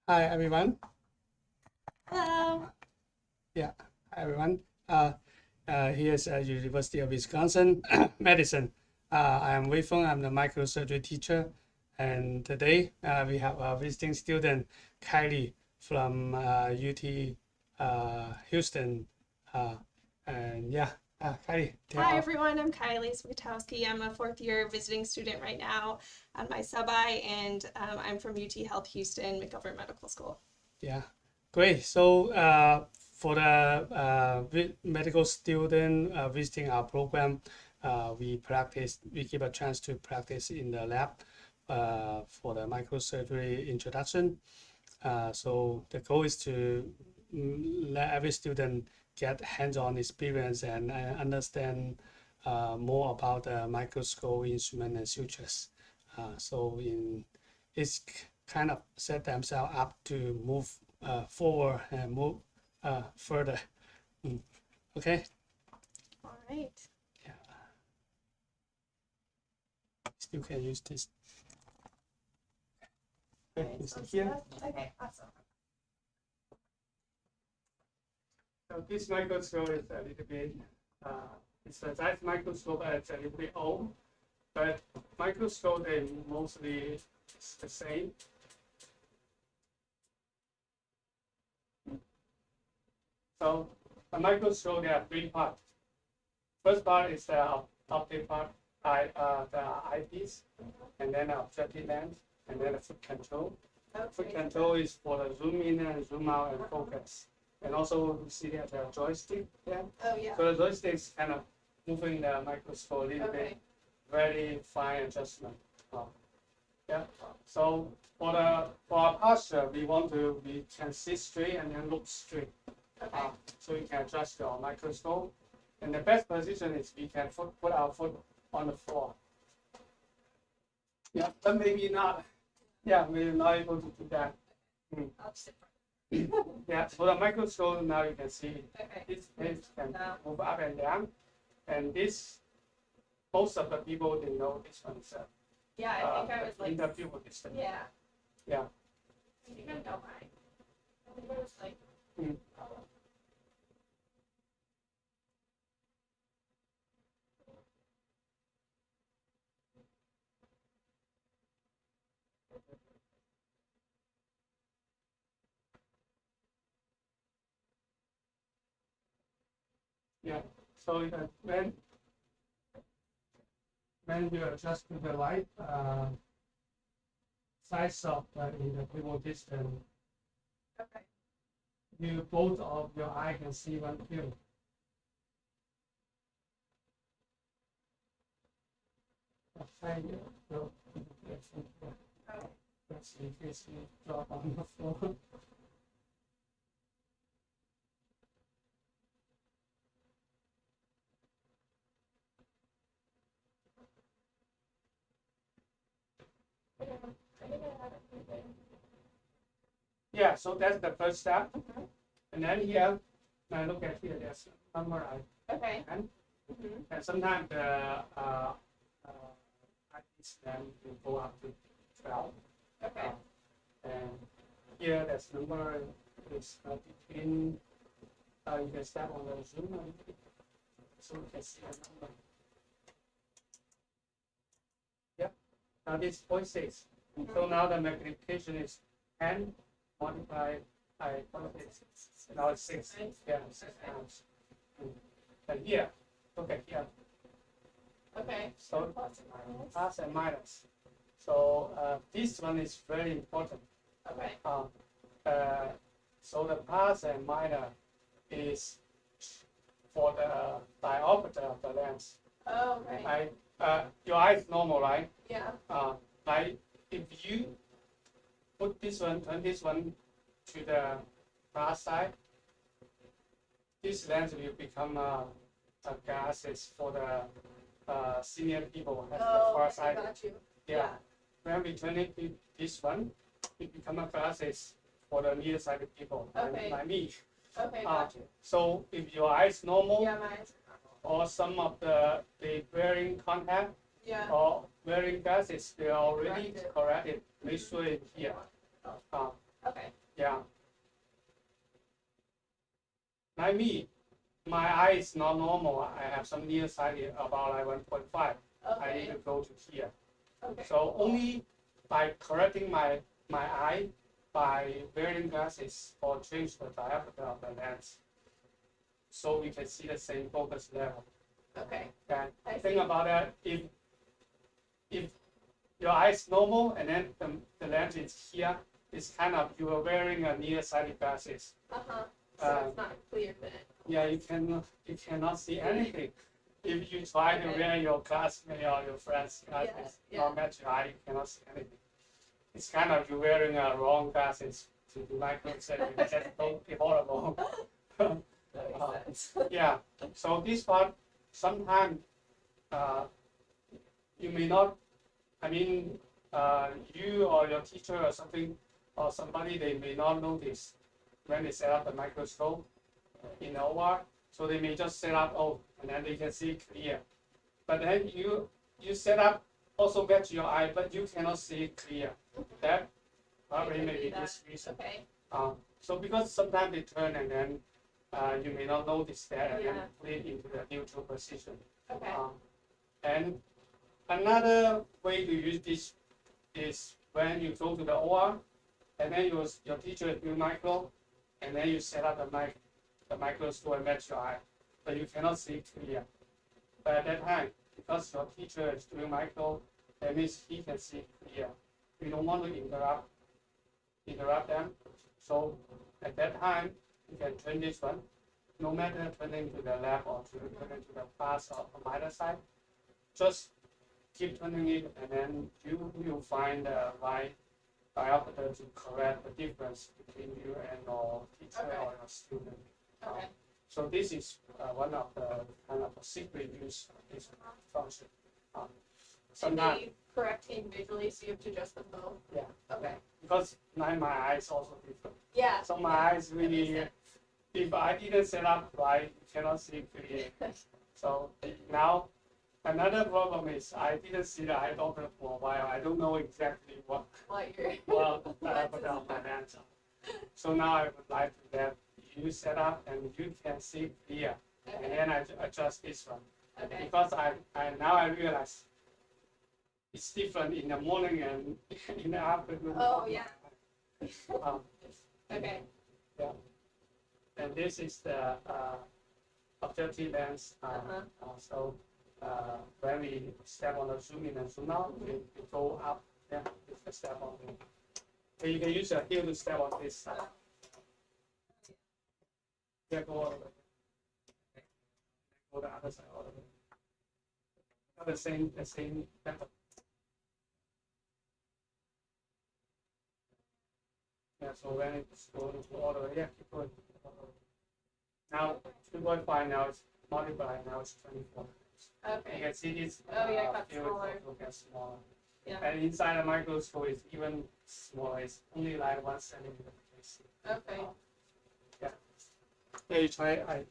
Hi, everyone. Hello. Yeah, hi, everyone. Here's University of Wisconsin, Madison. I am Weifeng. I'm the microsurgery teacher. And today we have a visiting student, Kylie from UT Houston. And yeah, Kylie, Hi, everyone. I'm Kylie Swiekatowski. I'm a fourth year visiting student right now on my sub-I, and I'm from UT Health Houston, Mcgovern Medical School. Yeah, great. So for the medical student visiting our program, we give a chance to practice in the lab for the microsurgery introduction. So the goal is to let every student get hands-on experience and understand more about the microscope, instrument, and sutures. It's kind of set themselves up to move forward and move further. Okay. All right. Yeah. Still can use this. Okay, here. Okay, awesome. So this microscope is a little bit, it's a size microscope, it's a little bit old, but microscope they mostly it's the same. So a microscope there are three parts. First part is the optic part, the eyepiece, and then the objective lens, and then the foot control. Okay. Foot control is for the zoom in and zoom out and focus. And also you see that the joystick there. Oh, yeah. So the joystick is kind of moving the microscope a little bit, very fine adjustment. Yeah. So for our posture, we can sit straight and then look straight. Okay. So you can adjust your microscope. And the best position is we can put our foot on the floor. Yeah, but maybe not. Yeah, we're not able to do that. I'll sit Yeah, so the microscope now you can see Okay. this can move up and down, and this most of the people they know this concept. Yeah, I think I was like. In the pupil distance. Yeah. Yeah. I think I know mine. I think I was like. Yeah. So when you adjust to the light size of in the pupil distance, Okay. you both of your eye can see one pupil. No, that's in case you drop on the floor. Yeah, so that's the first step. And then here, now look at here, there's number Okay. and sometimes the then will go up to 12. Okay. And here, there's number is between, you can step on the zoom a little bit, so you can see the number. Yep, now this 0.6. So now the magnification is 10 multiplied by 0.6. Now it's 6. Yeah, 6 times. And here, look at here. Okay. So plus and minus. So this one is very important. Okay. So the plus and minus is for the diopter of the lens. Oh, right. Your eye is normal, right? Yeah. Like if you put this one, turn this one to the far side, this lens will become a glasses for the senior people at the far side. Got you. Yeah. When we turn it to this one, it become a glasses for the near sighted people, like me. Okay, got you. So if your eye is normal, Yeah, mine's or some of the wearing contact, yeah. or wearing glasses, they are already corrected. Make sure it's here. Okay. Yeah. Like me, my eye is not normal. I have some nearsighted about like 1.5. I need Okay. to go to here. Okay. So only by correcting my eye by wearing glasses or change the diameter of the lens, so we can see the same focus level. Okay. And I think see. about that. If your eye is normal and then the lens is here, it's kind of you are wearing a nearsighted glasses. Uh-huh. So it's not clear then. Yeah, you cannot see anything. If you try to wear your classmate or your friend's glasses, not match your eye, you cannot see anything. It's kind of you wearing a wrong glasses to do microsurgery. That's totally horrible. That makes sense. Yeah. So this part, sometimes you may not. I mean, you or your teacher or something or somebody they may not notice when they set up the microscope in the OR. So they may just set up and then they can see clear. But then you set up also match your eye, but you cannot see clear. That probably may be this reason. Okay. So because sometimes they turn and then you may not notice that and then Yeah. put it into the neutral position. Okay. And another way to use this is when you go to the OR and then your teacher is doing micro and then you set up the microscope and match your eye, but you cannot see clear. But at that time, because your teacher is doing micro, that means he can see clear. We don't want to interrupt them. So at that time, you can turn this one, no matter turning to the left or turning to the plus or minus side, just keep turning it, and then you will find the right diopter to correct the difference between you and your teacher or your student. Okay. So this is one of the kind of secret use of this function. And Sometimes, they correct individually, so you have to adjust them both. yeah, Okay. because now my eyes also different. Yeah. So my eyes really, if I didn't set up right, you cannot see clearly. So now, another problem is I didn't see the eye doctor for a while. I don't know exactly what I put on my lens. So now I would like to that you set up and you can see clear, and then I adjust this one. Okay. Because I now I realize it's different in the morning and in the afternoon. Oh, yeah. Okay. Yeah. And this is the objective lens. So when we step on the zoom in and zoom out, we go up. Yeah, it's the step on it. So you can use your heel to step on this side. Yeah, go all the way. Go the other side all the way. The same method. Yeah, so when it's going all the way, yeah, keep going. Now 2.5 now it's multiplied, now it's 24. You Okay. can see this. Oh, yeah, it got field smaller. also gets smaller. Yeah. And inside the microscope is even smaller. It's only like 1 centimeter. You can see. Okay. Yeah. Yeah, you try.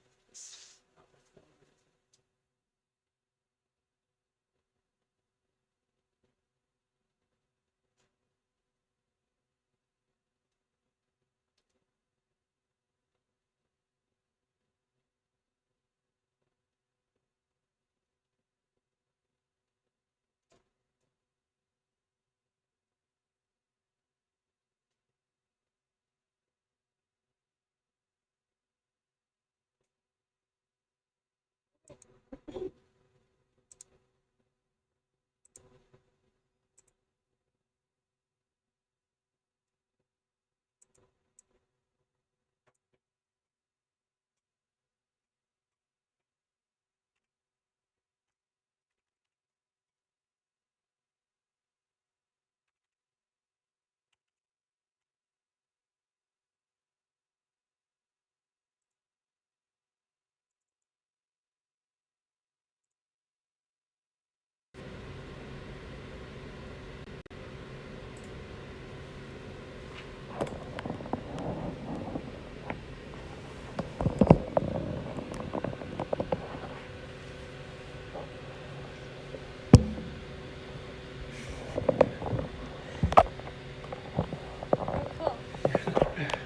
Cool.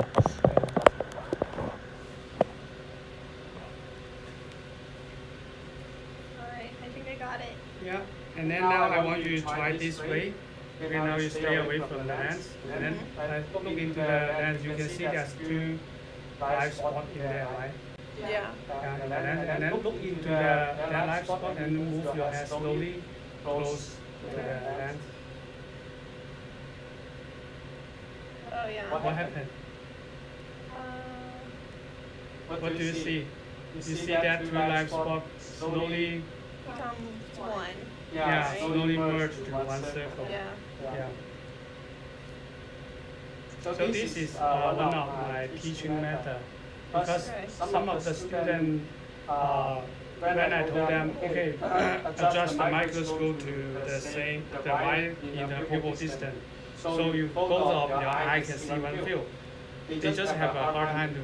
want you to try this way. Okay, now you stay away from the lens, and then look into the lens. You can see there's two live spots in there, right? Yeah. And then look into that live spot and move your head slowly close to the lens. Oh yeah. What happened? What do you see? You see that two live spots slowly Become one. Yeah, slowly merge to one circle. Yeah. Yeah. So this is one of my teaching method because some of the students, when I told them, okay, adjust the microscope to the right in the pupil distance, so you both of your eye can see one field. They just have a hard time to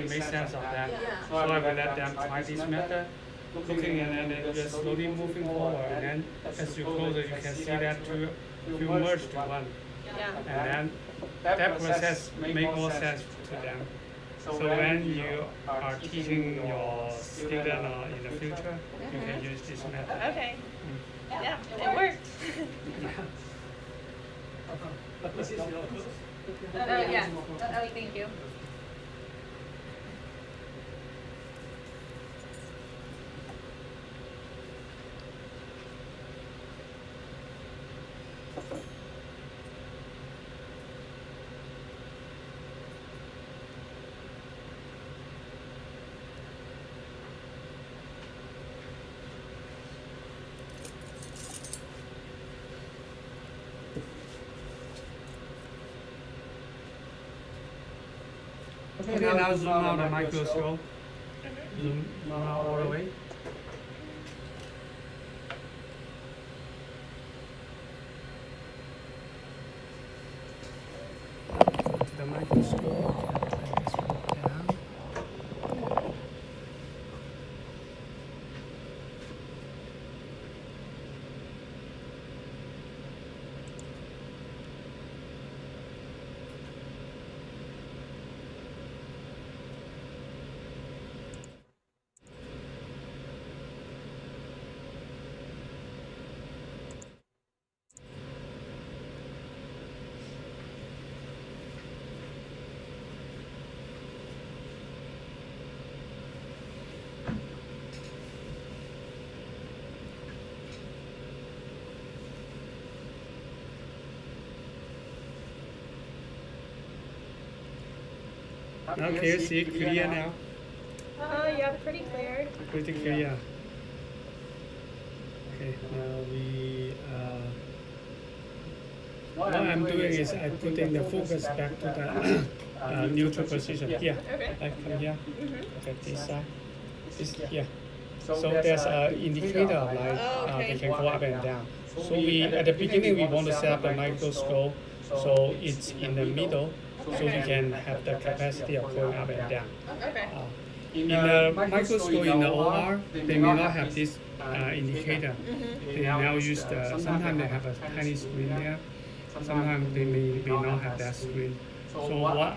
make sense of that. So I will let them try this method. Looking and then just slowly moving forward, and then as you closer, you can see that two merge to one, Yeah. and then that process make more sense to them. So when you are teaching your student or in the future, you can use this method. Okay. Yeah, it worked. This is your Oh yeah. Oh, thank you. Okay, now zoom out the microscope. Zoom out all the way. Go to the microscope. Drag this one down. Now can you see clear now? Yeah, pretty clear. Pretty clear. Okay, now what I'm doing is I'm putting the focus back to the neutral position. Here, Okay. like come here. Okay, this side. This here. So there's an indicator like they can go up and down. So we at the beginning we want to set up the microscope so it's in the middle, so we can have the capacity of going up and down. Okay. In the microscope in the OR, they may not have this indicator. They now use sometimes they have a tiny screen there, sometimes they may not have that screen. So what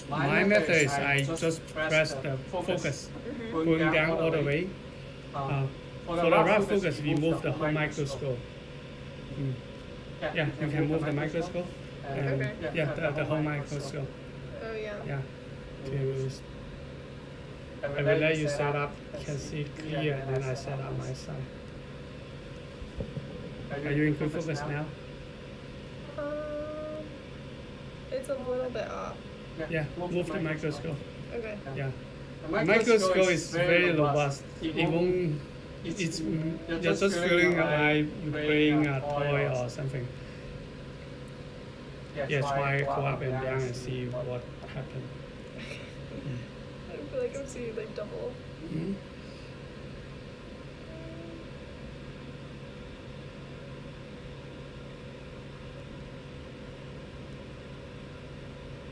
my method is I just press the focus going down all the way. For the rough focus, we move the whole microscope. Yeah, you can move the microscope. And yeah, the whole microscope. Oh yeah. Yeah. I will let you set up, can see clear, and then I set up my side. Are you in good focus now? It's a little bit off. Yeah, move the microscope. Okay. Yeah. The microscope is very robust. It won't, you're just feeling like you're playing a toy or something. Yeah, try go up and down and see what happens. I feel like I'm seeing like double. Mm-hmm.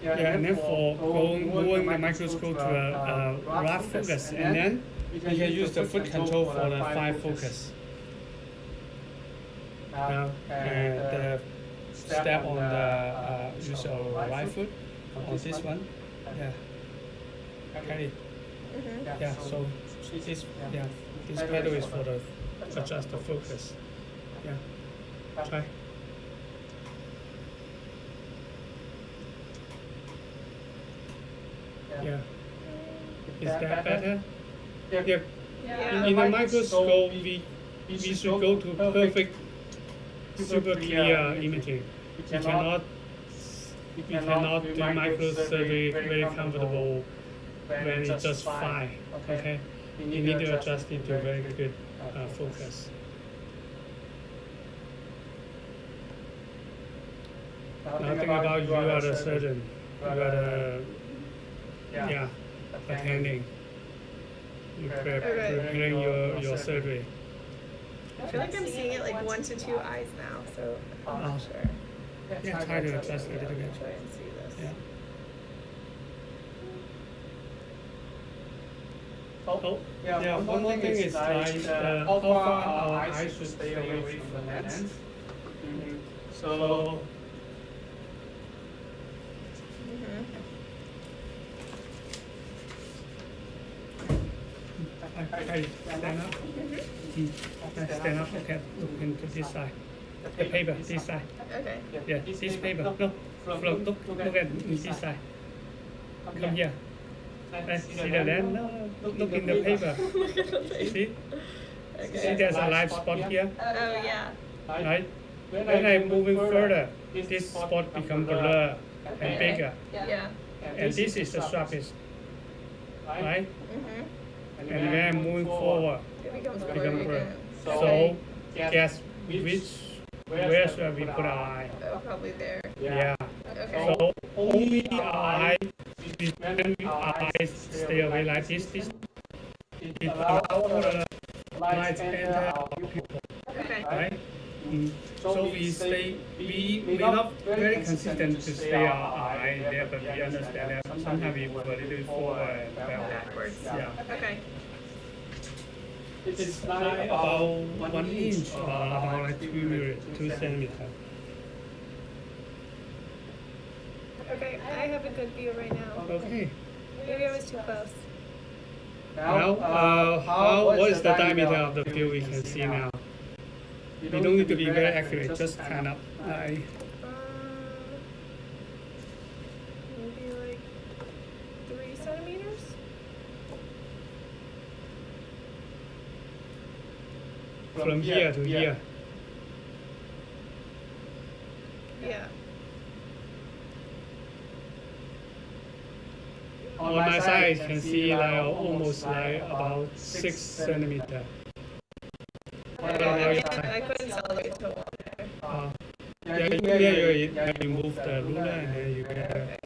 Yeah, and then for moving the microscope to a rough focus, and then you can use the foot control for the fine focus. Now, the step on the use your right foot on this one. Yeah. Okay. Yeah. So this pedal is for the adjust the focus. Yeah. Try. Yeah. Is that better? Yeah. Yeah. In the microscope, we should go to perfect, super clear imaging. We cannot do microsurgery very comfortable when it's just fine. Okay. You need to adjust it to very good focus. Now think about you are the surgeon. You are the attending. You preparing your surgery. I feel like I'm seeing it like 1 to 2 eyes now, so I'm not sure. Yeah, try to adjust a little bit. Try and see this. Yeah. Oh, yeah. One more thing is like how far our eyes should stay away from the lens. So. I stand up. Stand up. Okay, look into this side. The paper, this side. Okay. Yeah, this paper. No, look at this side. Come here. See the lens? No, look in the paper. See? Okay. See there's a live spot here? Oh yeah. Right? When I'm moving further, this spot becomes blur and bigger. Yeah. And this is the sharpest. Right? Mhm. And when I'm moving forward, It becomes it blurry becomes blur. again. So, guess where should we put our eye? Oh, probably there. Yeah. Okay. So only our eyes stay away like this. It allows the light to enter our pupil, Okay. right? So we're not very consistent to stay our eye there, but we understand that sometimes we move a little forward and Backwards. Yeah. Okay. It's like about 1 inch or about like 2 centimeters. Okay, I have a good view right now. Okay. Maybe I was too close. Now, what is the diameter of the field we can see now? You don't need to be very accurate, just kind of like. Maybe like 3 centimeters? From here to here. Yeah. On my side, you can see like almost like about 6 centimeters. Okay, I couldn't tell the way to one. You move the ruler and then you get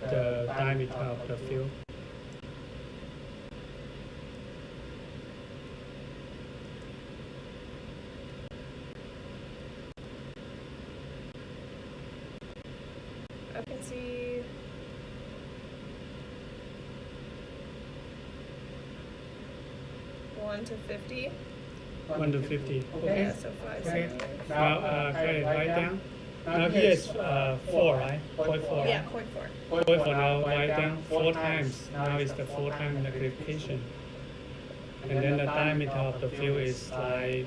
the diameter of the field. I can see 1 to 50. 1 to 50. Okay. Yeah, so 5 Okay. centimeters. Now, write down. Now here is 4, right? 0.4. Yeah, 0.4. 0.4 now write down 4 times. Now is the 4 times magnification. And then the diameter of the field is like,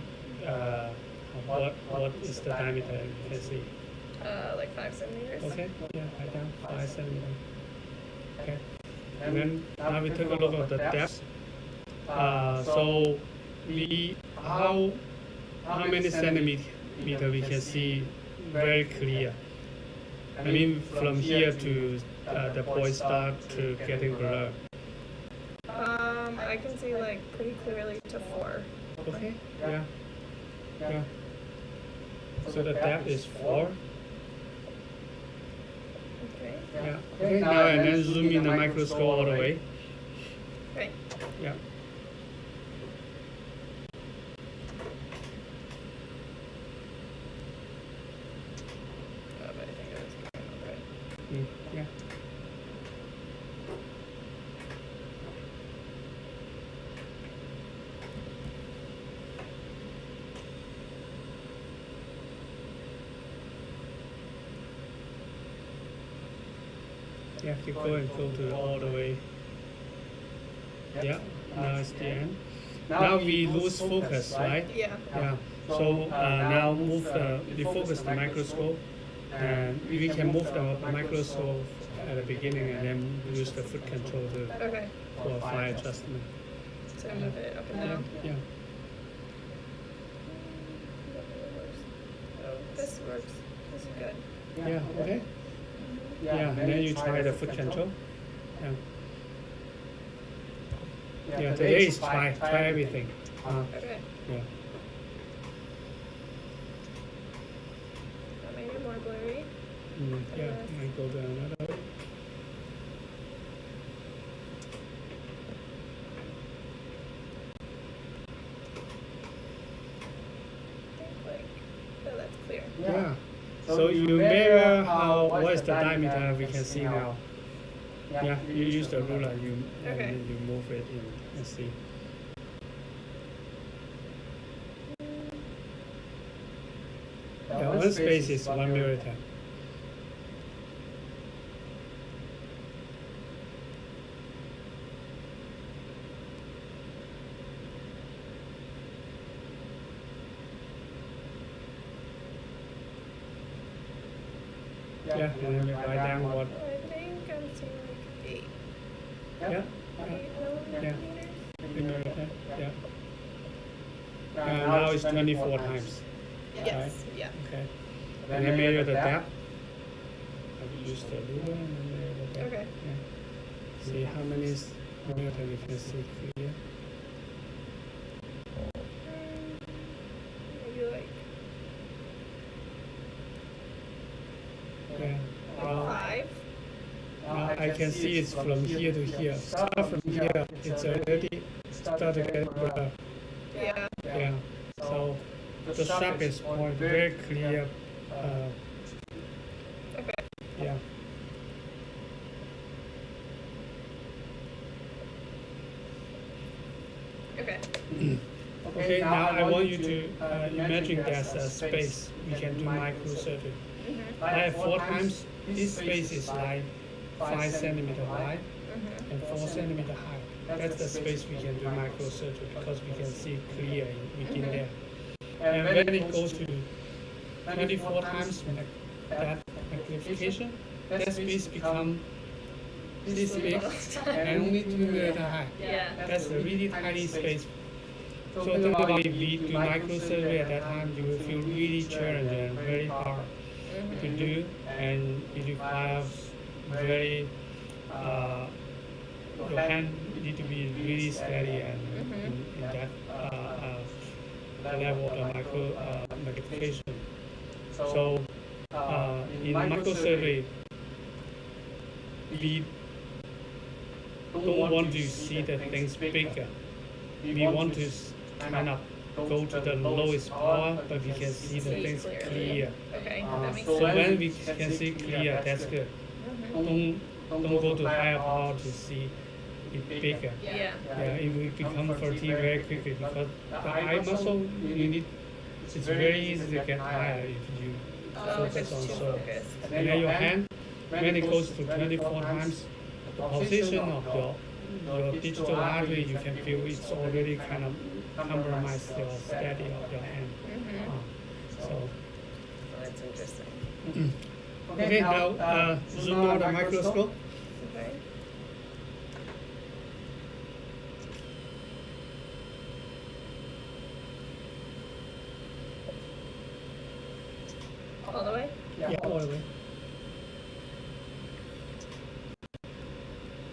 what is the diameter you can see? Like 5 centimeters. Okay, yeah, write down 5 centimeters. Okay. And then now we take a look at the depth. So how many centimeters we can see very clear? I mean, from here to the point start to getting blurred. I can see like pretty clearly to 4. Okay, yeah. So the depth is 4. Okay. Yeah. Okay, now and then zoom in the microscope all the way. Okay. Yeah. But I think it was kind of right. Yeah. Yeah, keep going, go to all the way. Yeah, now it's the end. Now we lose focus, right? Yeah. Yeah. So now move refocus the microscope, and we can move the microscope at the beginning and then use the foot control Okay. for fine adjustment. So move it up and down. Yeah. Oh, this works. This is good. Yeah. Okay. Yeah, and then you try the foot control. Yeah. Yeah. Today is try everything. Okay. Yeah. That made it more blurry. Yeah. I go down another way. Oh, that's clear. Yeah. So you measure what is the diameter we can see now. Yeah, you use the ruler, and then you move it in and see. Yeah, one space is 1 millimeter. Yeah, and then we write down what. I think I'm seeing like 8. Yeah. 8 millimeters. 3 millimeter. Yeah. Now it's 24 times. Yes. Yeah. Okay. And then measure the depth. I use the ruler and then measure the depth. Okay. Yeah. See how many millimeter we can see clear. Maybe like Yeah. Well, 5. now I can see it's from here to here. Start from here, it's already start to get blur. Yeah. Yeah. So the sharpest point, very clear. Okay. Yeah. Okay. Okay, now I want you to imagine there's a space we can do microsurgery. Like 4 times, this space is like 5 centimeter wide and 4 centimeter high. That's the space we can do microsurgery because we can see clear within there. And when it goes to 24 times that magnification, that space become this big and only 2 millimeter high. Yeah. That's a really tiny space. So typically we do microsurgery at that time, you will feel really challenging and very hard to do, and it requires very, your hand need to be really steady and in that level of the magnification. So in microsurgery, we don't want to see the things bigger. We want to kind of go to the lowest power, but we can see the things clear. Okay. That makes So sense. when we can see clear, that's good. Don't go to higher power to see it bigger. Yeah. Yeah, it will become fatigue very quickly because the eye muscle you need. It's very easy to get tired if you Oh, if focus it's on too so. focused. And then your hand, when it goes to 24 times, the position of your digital artery, you can feel it's already kind of compromised your steady of your hand. So, Oh, that's interesting. okay, now zoom out the microscope. Okay. All the way? Yeah, all the way.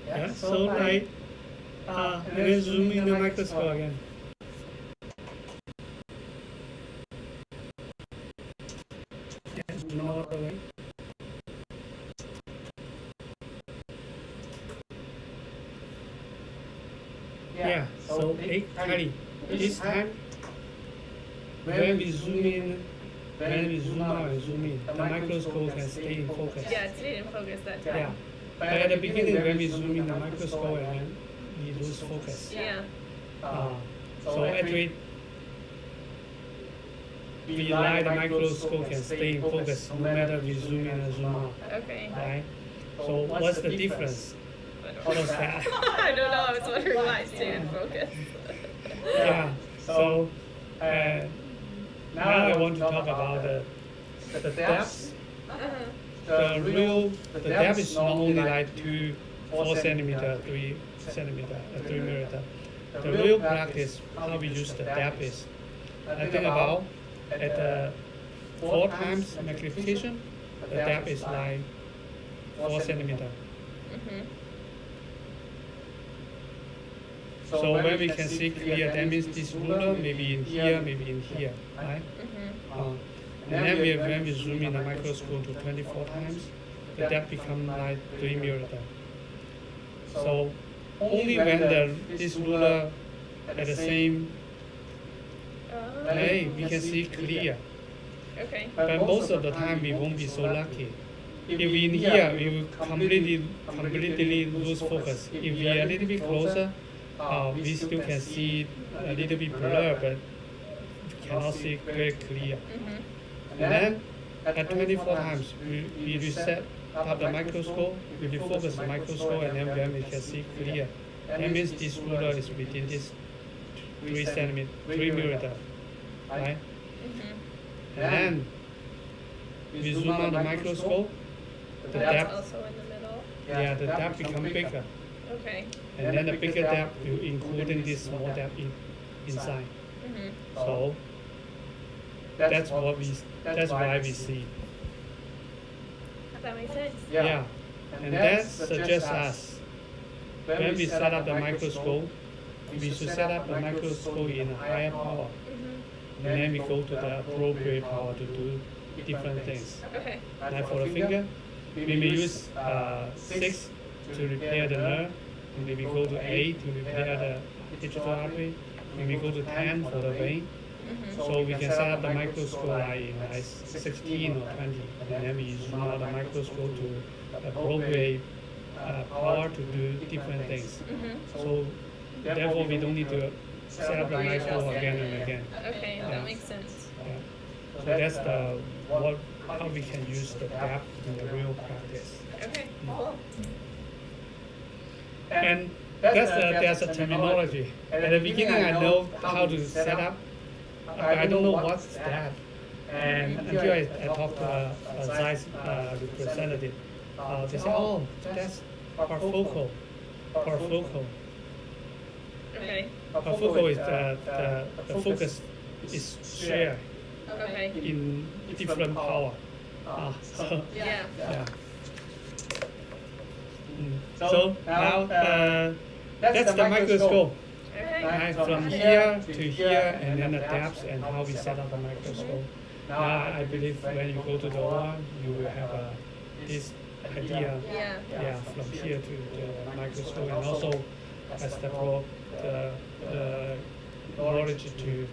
Yeah, so like, and then zoom in the microscope again. Yeah, zoom all the way. Yeah, so Kylie, this time, when we zoom in, when we zoom out and zoom in, the microscope can stay in focus. Yeah, it stayed in focus that time. Yeah. But at the beginning, when we zoom in the microscope and then we lose focus. Yeah. So actually, we like the microscope can stay in focus no matter we zoom in or zoom out, Okay. right? So what's the difference? How does that? I don't know. I was wondering why it stayed in focus. Yeah. So now I want to talk about the depth. The depth is normally like 4 centimeter, 3 centimeter, 3 millimeter. The real practice, how we use the depth is, I think about at the 4 times magnification, the depth is like 4 centimeter. So when we can see clear, that means this ruler maybe in here, right? And then when we zoom in the microscope to 24 times, the depth become like 3 millimeter. So only when this ruler at the same plane, we can see clear. Okay. But most of the time we won't be so lucky. If we in here, we will completely lose focus. If we are a little bit closer, we still can see a little bit blur, but we cannot see very clear. And then at 24 times, we reset up the microscope, we refocus the microscope, and then we can see clear. That means this ruler is within this 3 millimeter, right? And then we zoom out the microscope, the That's depth, also in the middle. the depth become bigger. Okay. And then the bigger depth will including this small depth inside. So that's why we see. That makes sense. Yeah. And that suggests us when we set up the microscope, we should set up the microscope in a higher power. And then we go to the appropriate power to do different things. Okay. Like for the finger, we may use 6 to repair the nerve. Maybe go to 8 to repair the digital artery. Maybe go to 10 for the vein. So we can set up the microscope like in like 16 or 20, and then we zoom out the microscope to appropriate power to do different things. So therefore we don't need to set up the microscope again and again. Okay, that makes sense. Yeah. So that's how we can use the depth in the real practice. Okay, cool. And there's a terminology. At the beginning, I know how to set up. I don't know what's that. And until I talked to a Zeiss representative, they say, oh, that's parfocal. Okay. Parfocal is the focus is shared Okay. in different power. So Yeah. yeah. So now that's the microscope. Okay. Right, from here to here, and then the depth and how we set up the microscope. Now I believe when you go to the OR, you will have this idea, Yeah. from here to the microscope, and also as the knowledge to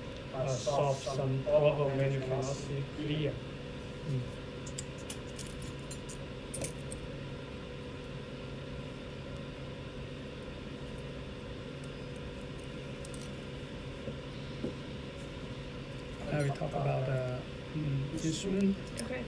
solve some problem when you cannot see clear. Now we talk about the instrument. Okay.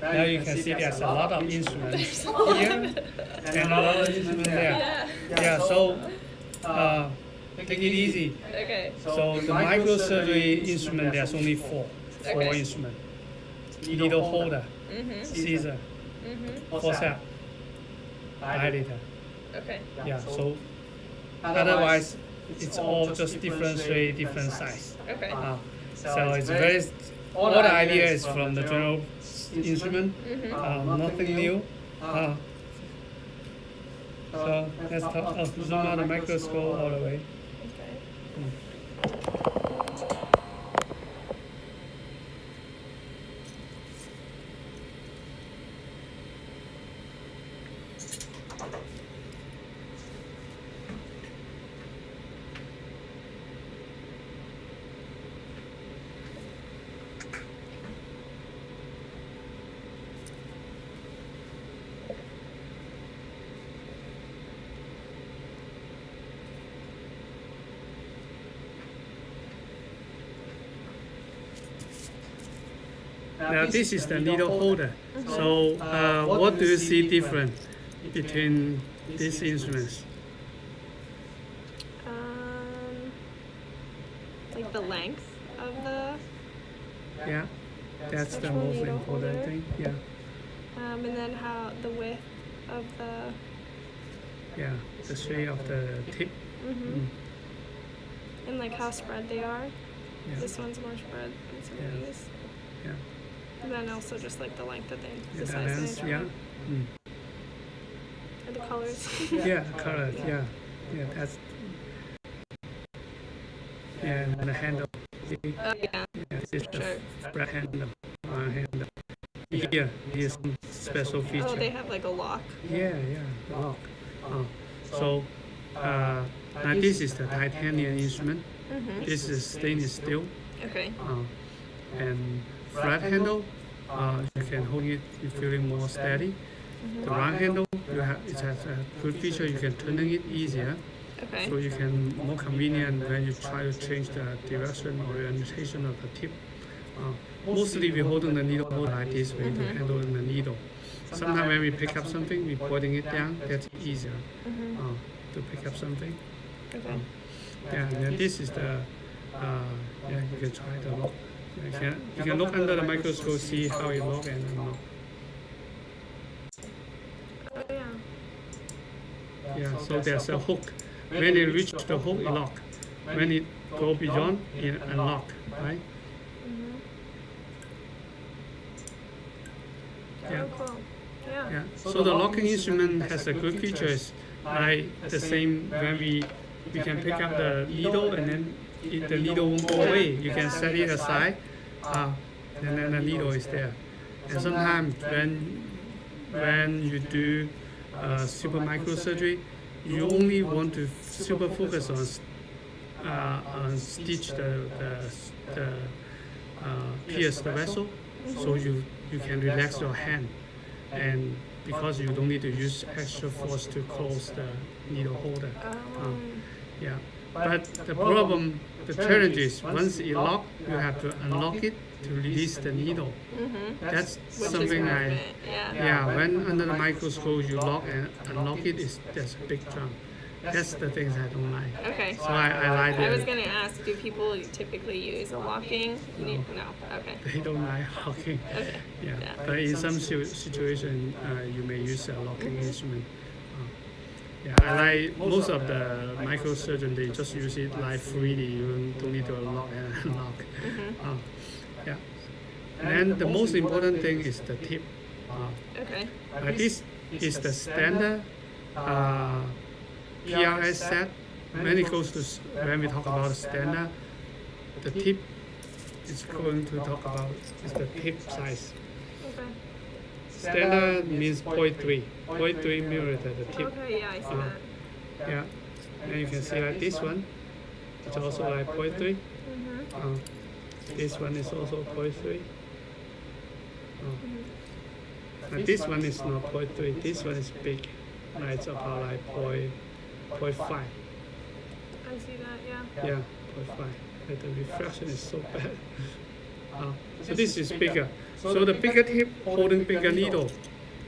Now you can see there's a lot of instruments here and a lot of instruments there. Yeah, so take it easy. Okay. So the microsurgery instrument, there's only four instruments. Needle holder, scissor, forceps, dilator. Okay. Yeah, so otherwise it's all just different shape, different size. Okay. So it's very, all the idea is from the general instrument, nothing new. So let's talk, zoom out the microscope all the way. Okay. Now this is the needle holder. So what do you see different between these instruments? Like the length of the, Yeah, that's the actual most needle important holder. thing. Yeah, and then how the width of the, yeah, the shape of the tip. Mm. and like how spread they are. Yeah, This one's more spread than some Yeah. of these. yeah, And then also just like the length that they, yeah, the the size lens, they yeah. Mm. or the colors. Yeah, colors, yeah, yeah, that's, yeah, and the handle. See? Oh yeah, Yeah, this is the sure. spread handle. Handle. Here is some special feature. Oh, they have like a lock. Yeah, lock. So now this is the titanium instrument. This is stainless steel. Okay. And flat handle, you can hold it, you feel it more steady. The round handle, it has a good feature, you can turn it easier. Okay. So you can more convenient when you try to change the direction or orientation of the tip. Mostly we holding the needle holder like this way to handle the needle. Sometimes when we pick up something, we putting it down. That's easier to pick up something. Okay. Yeah, and then this is the yeah. You can try to look. You can look under the microscope, see how it look and unlock. Oh yeah. Yeah, so there's a hook. When it reach the hook, it lock. When it go beyond, it unlock. Right? Yeah. Oh cool. Yeah. Yeah. So the locking instrument has a good features, like the same when we can pick up the needle and then the needle won't go away. You can set it aside, and then the needle is there. And sometimes when you do super microsurgery, you only want to super focus on stitch the pierce the vessel, so you can relax your hand, and because you don't need to use extra force to close the needle holder. Yeah, but the problem, the challenge is once it lock, you have to unlock it to release the needle. That's something yeah. When under the microscope you lock and unlock it, that's a big jump. That's the things I don't like. Okay. So I like I was it. gonna ask, do people typically use a locking? No. Okay. They don't like locking. Okay. Yeah, Yeah. but in some situation, you may use a locking instrument. Yeah, I like most of the microsurgeon. They just use it like freely. You don't need to lock and unlock. Yeah, and then the most important thing is the tip. Okay. This is the standard PRS set. When it goes to when we talk about standard, the tip is going to talk about is the tip size. Okay. Standard means 0.3. 0.3 millimeter the tip. Okay, yeah, I see that. Yeah, and you can see like this one, it's also like 0.3. This one is also 0.3. And this one is not 0.3. This one is big. It's about like 0.5. I see that, yeah. Yeah, 0.5. But the refraction is so bad. So this is bigger. So the bigger tip holding bigger needle.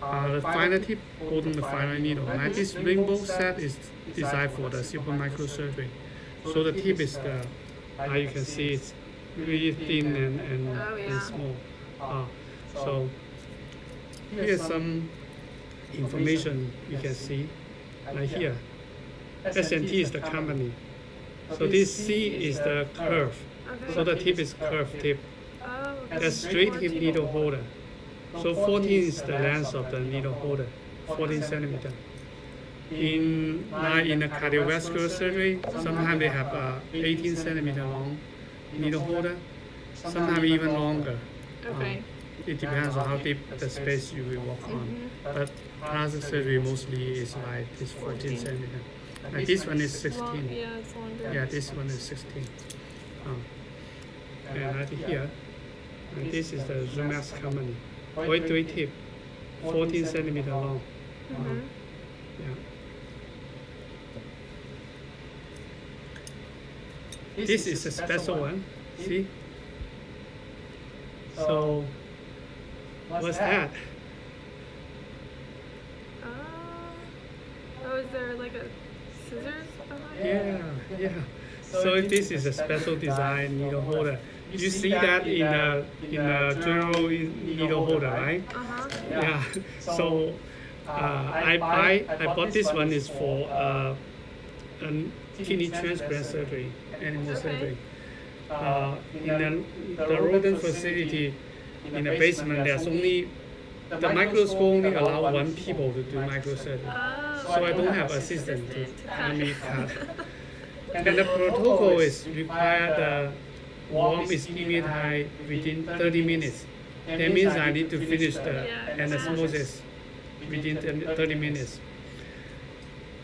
The finer tip holding the finer needle. Like this rainbow set is designed for the super microsurgery. So the tip is you can see it's really thin and small. So here's some information you can see. Right here, S&T is the company. So this C is the curve. So the tip is curved tip. Oh, That's straight tip needle holder. So 14 is the length of the needle holder, 14 centimeter. In the cardiovascular surgery, sometimes they have 18 centimeter long needle holder, sometimes even longer. okay. It depends on how deep the space you will work on. But plastic surgery mostly is like this 14 centimeter. And this one is 16. Yeah, it's longer. Yeah, this one is 16. And right here, and this is the Zumax company. 0.3 tip, 14 centimeter long. Yeah. This is a special one. See? So What's that? Oh, is there like a scissors behind? Yeah. So this is a special design needle holder. You see that in a general needle holder, right? Uh-huh. Yeah. So I bought this one is for kidney transplant surgery, animal surgery. In the rodent facility in the basement, there's only the micro school only allow one people to do microsurgery. Oh, So I don't have assistant to help me cut. And the protocol is required the warm ischemic high within 30 minutes. That means I need to finish the anastomosis within 30 minutes.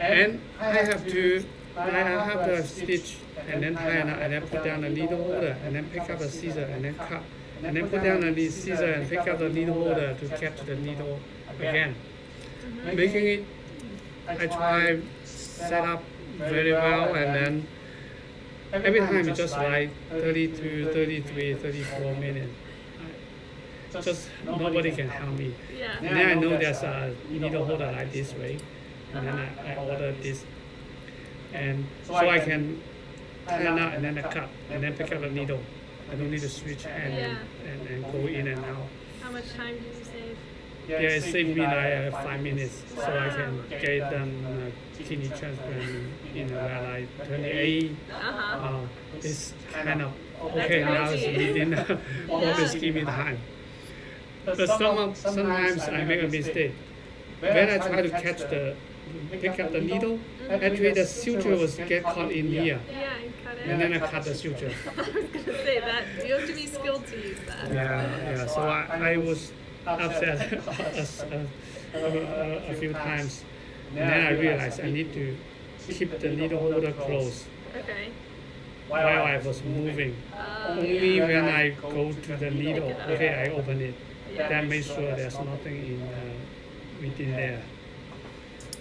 And I have the stitch and then tie and then put down the needle holder and then pick up the scissor and then cut. And then put down the scissor and pick up the needle holder to catch the needle again. Making it, I try set up very well, and then every time it's just like 32, 33, 34 minutes. Just nobody can help me. yeah. And then I know there's a needle holder like this way, and then I ordered this, and so I can turn out and then I cut and then pick up the needle. I don't need to switch hand and go in and out. How much time do you save? Yeah, it saved me like 5 minutes, so I can get done kidney transplant in like 28. Uh-huh. It's kind of okay now. It's within all the ischemic time. But sometimes I make a mistake. When I try to pick up the needle, actually the suture was get caught in here, Yeah, and cut it. and then I cut the suture. I was gonna say that you have to be skilled to use that. Yeah. So I was upset a few times, and then I realized I need to keep the needle holder closed Okay. while I was moving. Only when I go to the needle, okay, I open it. Then make sure there's nothing within there.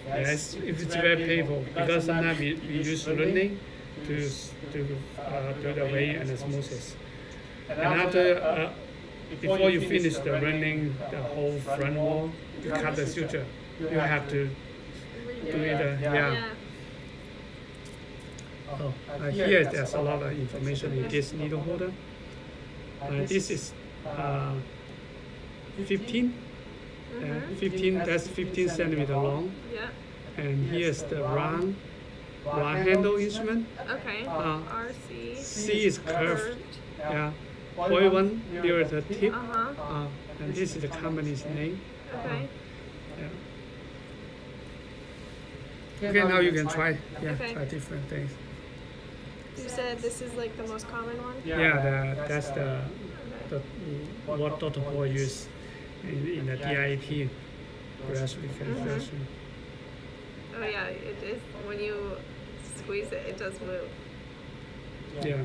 Yes, it's very painful because sometimes we use running to do the way and osmosis. And after before you finish the running, the whole front wall, you cut the suture. You have to do it. Oh, here there's a lot of information in this needle holder. This is 15. 15. That's 15 centimeter long. Yeah. And here's the round handle instrument. Okay. RC. C is curved. Yeah. 0.1 millimeter tip. Uh-huh. And this is the company's name. Okay. Yeah. Okay, now you can try. Okay. Try different things. You said this is like the most common one? Yeah, that's the what Dr. Paul used in the DIP breast reconstruction. Oh yeah, it is. When you squeeze it, it does move. Yeah.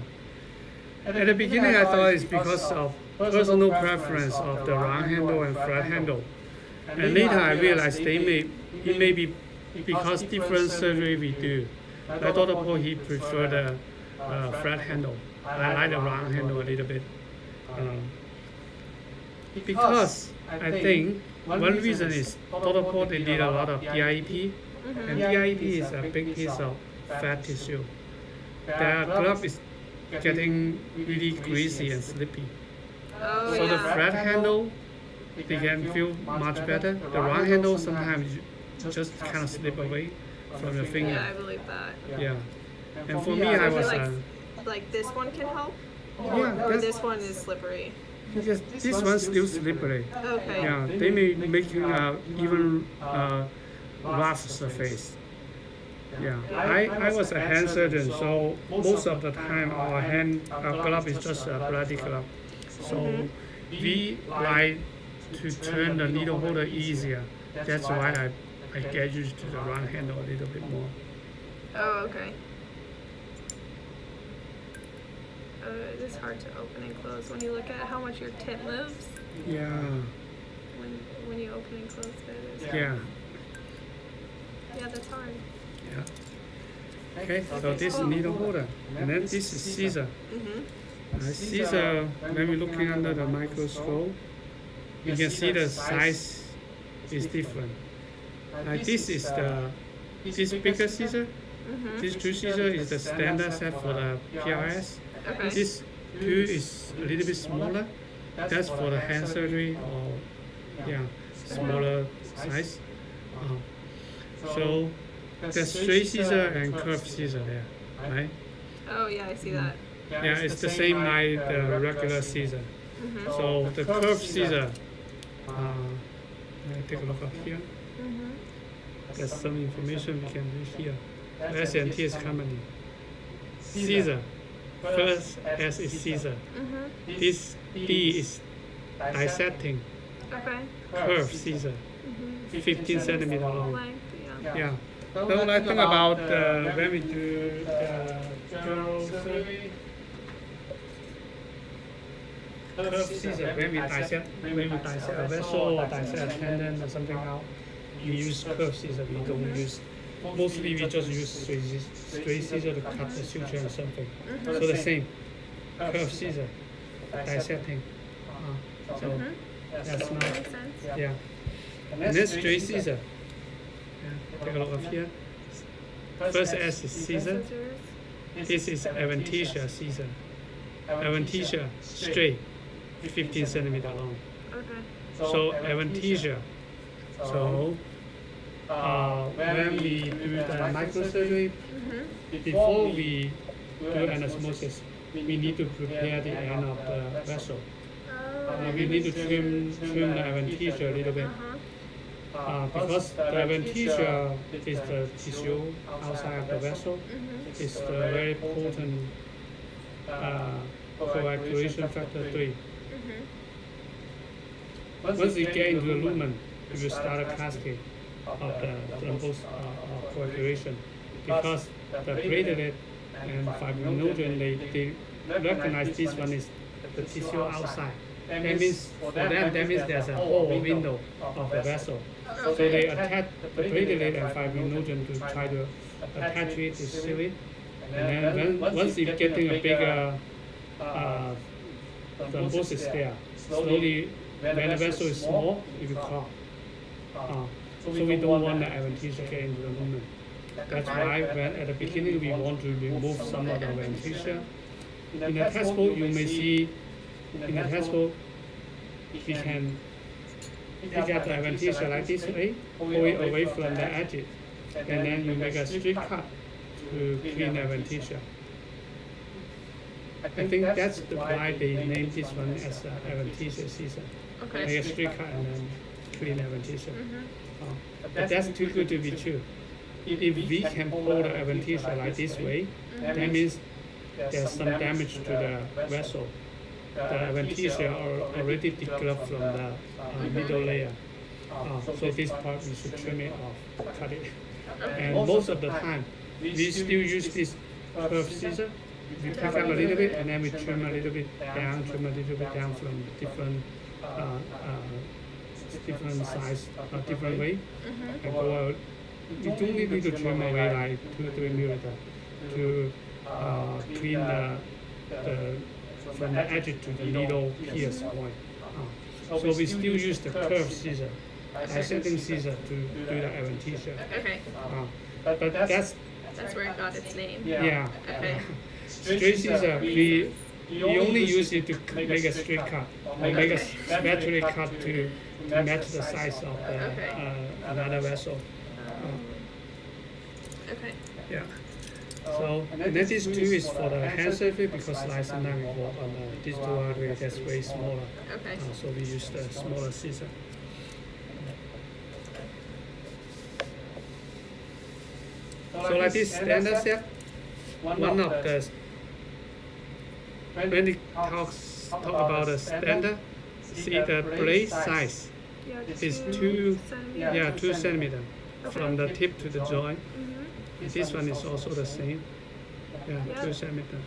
At the beginning, I thought it's because of personal preference of the round handle and flat handle. And later, I realized it may be because different surgery we do. Like Dr. Paul, he preferred the flat handle. I like the round handle a little bit. Because I think one reason is Dr. Paul, they did a lot of DIP, and DIP is a big piece of fat tissue. The glove is getting really greasy and slippy. Oh, So yeah. the flat handle, they can feel much better. The round handle sometimes you just kind of slip away from your finger. Yeah, I believe that. Yeah. And for me, I I feel was like this one can help? yeah, Or that's, this one is slippery? because this one's still slippery. Okay. Yeah, they may making even rough surface. Yeah, I was a hand surgeon, so most of the time our glove is just a bloody glove. So we like to turn the needle holder easier. That's why I get used to the round handle a little bit more. Oh, okay. It is hard to open and close when you look at how much your tip moves Yeah, when you open and close it. yeah, Yeah, that's hard. yeah. Okay, so this is needle holder, and then this is scissor. Mm-hmm. Scissor, when we're looking under the microscope, you can see the size is different. This is this bigger scissor. This 2 scissor is the standard set for the PRS. Okay. This 2 is a little bit smaller. That's for the hand surgery or smaller size. So there's straight scissor and curved scissor there, right? Oh yeah, I see that. Yeah, it's the same like the regular scissor. So the curved scissor, take a look up here. There's some information we can read here. S&T is company. Scissor. First S is scissor. This D is dissecting. Okay. Curved scissor. 15 centimeter long. Length, yeah. Yeah. So I think about when we do general surgery. Curved scissor, when we dissect a vessel or dissect a tendon or something out, we use curved scissor. We don't use. Mostly we just use straight scissor to cut the suture or something. So the same. Curved scissor, dissecting. So that's not. Makes sense. Yeah. And then straight scissor. Take a look up here. First S is scissor. Scissors. This is adventitious scissor. Adventitious straight, 15 centimeter long. Okay. So adventitious. So when we do the microsurgery, before we do anesthesia, we need to prepare the end of the vessel. We need to trim the adventitia a little bit. Because the adventitia is the tissue outside of the vessel. It's the very potent coagulation factor 3. Once you get into the lumen, you will start a cascade of the thrombus coagulation, because the platelet and fibrinogen, they recognize this one is the tissue outside. That means for them, that means there's a hole window of the vessel. So they attach the platelet and fibrinogen to try to attach it, to seal it. And then once you're getting a bigger thrombosis there, slowly when the vessel is small, it will clog. So we don't want the adventitia to get into the lumen. That's why when at the beginning we want to remove some of the adventitia. In the textbook you may see, in the textbook we can pick up the adventitia like this way, pull it away from the edges, and then you make a straight cut to clean the adventitia. I think that's why they named this one as the adventitia scissor. Okay. Make a straight cut and then clean the adventitia. But that's too good to be true. If we can pull the adventitia like this way, that means there's some damage to the vessel. The adventitia are already developed from the middle layer. So this part we should trim it off, cut it. And most of the time, we still use this curved scissor. We pick up a little bit and then we trim a little bit down, from different size, different way. And go out. You don't need to trim away like 2-3 millimeter to clean the from the edge to the needle pierce point. So we still use the curved scissor, dissecting scissor to do the adventitia. Okay. But that's where it got its name. Yeah. Okay. Straight scissor, we only use it to make a straight cut, or make a symmetric cut to match the size of the another vessel. Okay. Yeah. So, and then this 2 is for the hand surgery, because like sometimes we work on the digital artery that's way smaller. Okay. So we use the smaller scissor. So like this standard set, one of the, when we talk about the standard, see the blade size is 2 centimeter from the tip to the joint. This one is also the same. 2 centimeter.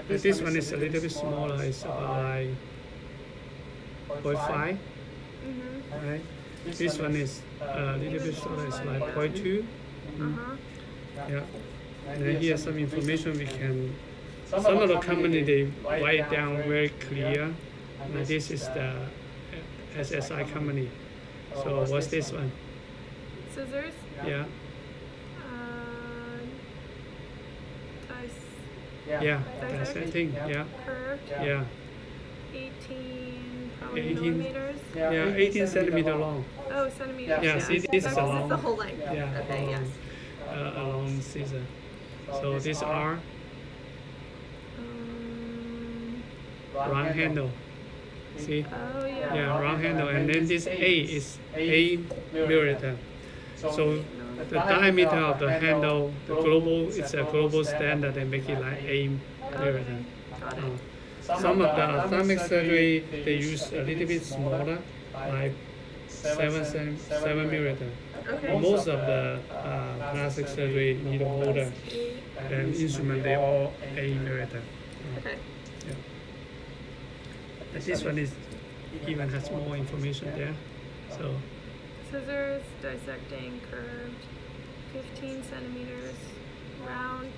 But this one is a little bit smaller. It's about like 0.5. Right? This one is a little bit shorter. It's like 0.2. Yeah. And then here's some information we can. Some of the company they write down very clear. This is the SSI company. So what's this one? Scissors. Yeah, Dice. yeah, that's the thing. Yeah, Curved. yeah, 18 probably 18. millimeters. yeah, 18 centimeter long. Oh, centimeters. Yeah, see, this is So a this is long, the whole length. yeah, Okay. long, Yes. a long scissor. So these are Um, round handle. See, oh yeah. yeah, round handle, and then this A is A millimeter. So the diameter of the handle, the global, it's a global standard. They make it like A millimeter. Got it. Some of the ophthalmic surgery they use a little bit smaller, like 7 millimeter. Okay. Most of the plastic surgery need a holder, Eight. and instrument they all 8 millimeter. Okay. And this one is even has more information there. So Scissors, dissecting, curved, 15 centimeters, round,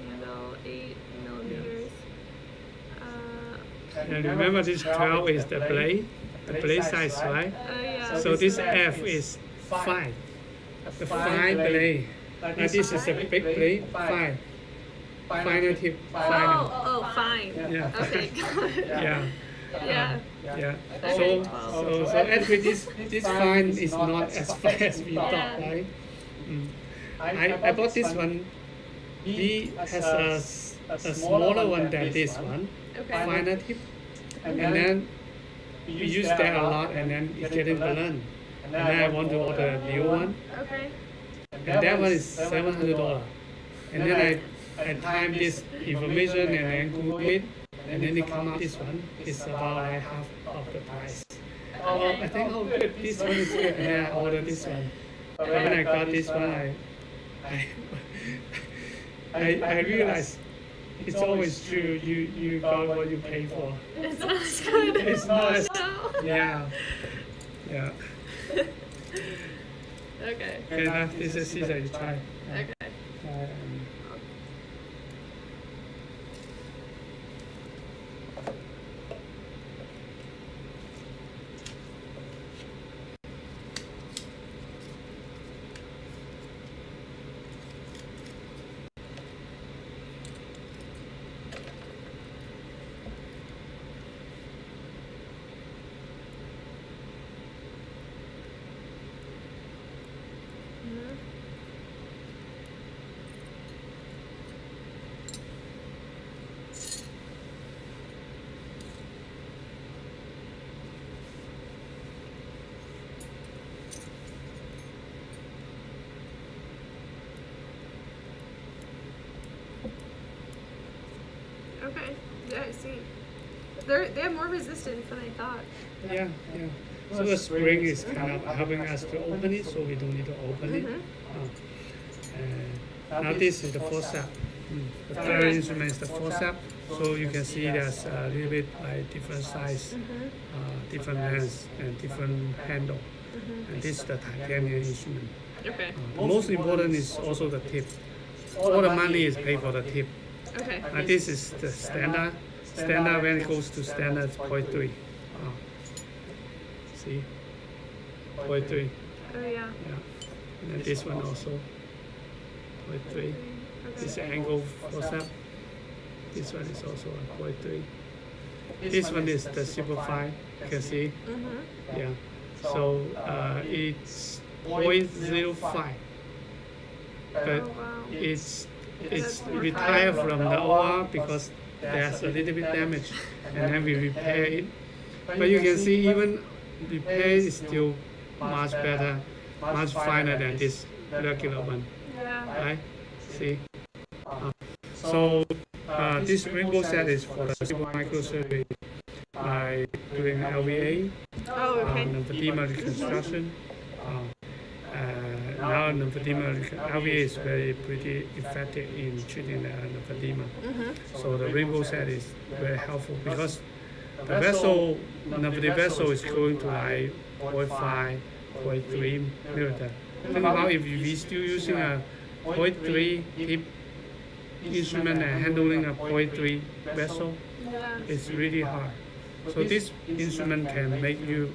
handle, 8 millimeters. and remember this 12 is the blade size, right? Oh yeah. So this F is 5, the fine blade. Now this is a big blade, 5. Finer tip, finer. Oh, fine. Yeah. Okay, got it. Yeah. Yeah. Yeah. Okay, So actually this fine is not as fine as we thought, right? I bought this one. B has a smaller one than this one, Okay. finer tip, and then we use that a lot, and then it's getting blunt. And then I want to order a new one, Okay. and that one is $700. And then I time this information and then Google it, and then it come out this one is about like half of the price. Oh, I think, oh good, this one is good, and then I ordered this one. But when I got this one, I realized it's always true. You got what you pay for. It's not as good. It's not as No. yeah, yeah. Okay. Okay, this is Caesar. You try. Okay. Okay. Yeah, I see. They have more resistance than I thought. Yeah, yeah. So the spring is kind of helping us to open it, so we don't need to open it. Now this is the forceps. The third instrument is the forceps. So you can see there's a little bit like different size, different length, and different handle. And this is the titanium instrument. Okay. The most important is also the tip. All the money is paid for the tip. Okay. This is the standard. Standard when it goes to standard it's 0.3. See? 0.3. Oh yeah. Yeah. And then this one also 0.3. Okay. This angle forceps. This one is also a 0.3. This one is the super fine. You can see? Yeah. So it's 0.05. But Oh wow. it's retired from the OR because there's a little bit damage, and then we repair it. But you can see even repair is still much better, much finer than this regular one, Yeah. right? See? So this rainbow set is for the simple microsurgery, like doing LVA, Oh okay. lymphedema reconstruction. Now lymphedema, LVA is very pretty effective in treating the lymphedema. So the rainbow set is very helpful because the vessel, the vessel is going to like 0.5, 0.3 millimeter. Think about if we still using a 0.3 tip instrument and handling a 0.3 vessel, Yeah. it's really hard. So this instrument can make you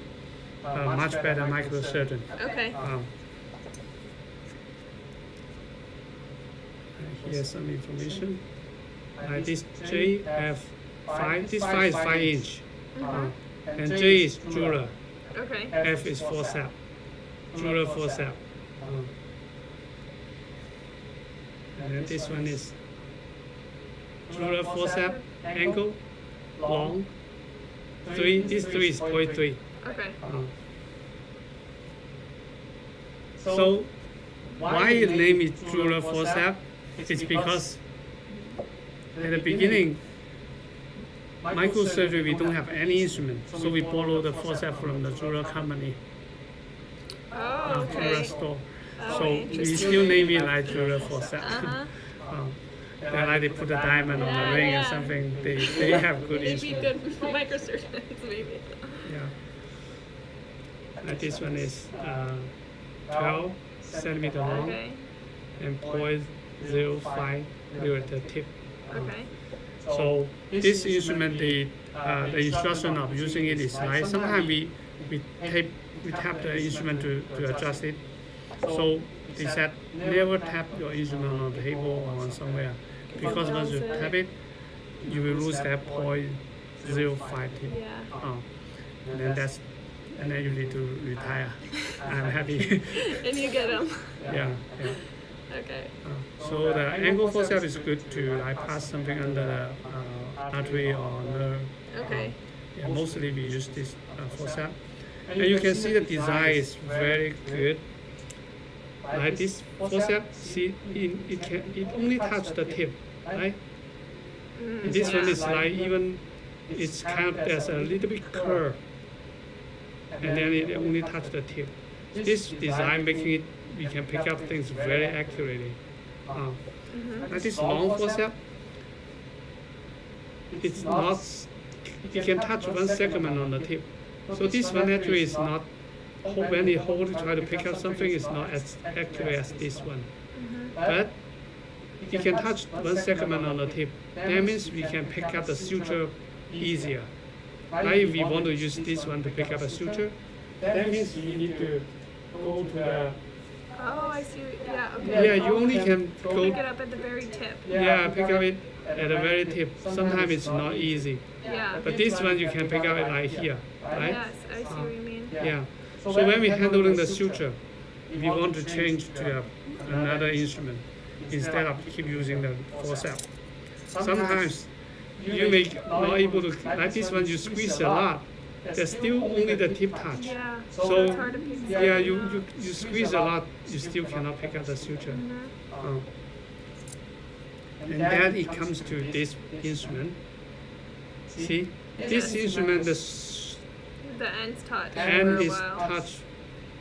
much better microsurgeon. Okay. Here's some information. This JF5, this 5 is 5 inch. And J is Jura, Okay. F is forceps, Jura forceps. And then this one is Jura forceps, angle, long, 3, this 3 is 0.3. Okay. So why the name is Jura forceps? It's because at the beginning, microsurgery, we don't have any instrument, so we borrow the forceps from the Jura company, Oh, Jura okay. store. Oh, So we interesting. still name it like Jura forceps. Uh-huh. They're like they put a diamond on the ring or something. They have good Maybe instruments. good for microsurgeons, maybe. Yeah. Like this one is 12 centimeter long Okay. and 0.05 millimeter tip. Okay. So this instrument, the instruction of using it is like sometimes we tap the instrument to adjust it. So they said never tap your instrument on the table or on somewhere, because once you tap it, you will lose that 0.05 tip. Yeah. And then you need to retire. I'm happy. And you get them. Yeah. Okay. So the angle forceps is good to like pass something under the artery or nerve. Okay. Yeah, mostly we use this forceps. And you can see the design is very good. Like this forceps, see, it only touch the tip, right? And this one is like even, it's kind of, there's a little bit curve. And then it only touch the tip. This design making it, we can pick up things very accurately. Like this long forceps, it's not, you can touch one segment on the tip. So this one actually is not, when you hold it, try to pick up something, it's not as accurate as this one. But you can touch one segment on the tip. That means we can pick up the suture easier. Like if we want to use this one to pick up a suture, that means we need to go to the, Oh, I see. Yeah. Okay. yeah, you only can Pick go, it up at the very tip. yeah, pick up it at the very tip. Sometimes it's not easy. Yeah. But this one you can pick up it like here, right? Yes, I see what you mean. Yeah. So when we're handling the suture, we want to change to another instrument instead of keep using the forceps. Sometimes you may not able to, like this one, you squeeze a lot. There's still only the tip touch. Yeah. So it's hard to pick yeah, you squeeze a lot, you still cannot pick up the suture. And then it comes to this instrument. See, this instrument, The ends touch. end for a is while. touched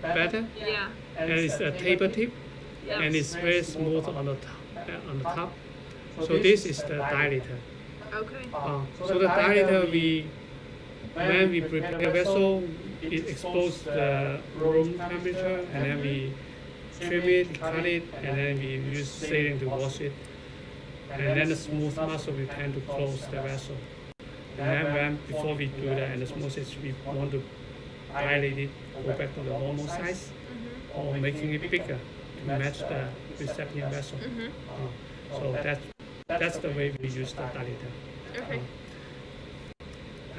better, Yeah. and it's a taper tip, Yeah. and it's very smooth on the top. So this is the dilator. Okay. So the dilator, when we prepare vessel, it exposes the room temperature, and then we trim it, cut it, and then we use saline to wash it. And then the smooth muscle, we tend to close the vessel. And then before we do the anastomosis, we want to dilate it, go back to the normal size, or making it bigger to match the recipient vessel. So that's the way we use the dilator. Okay.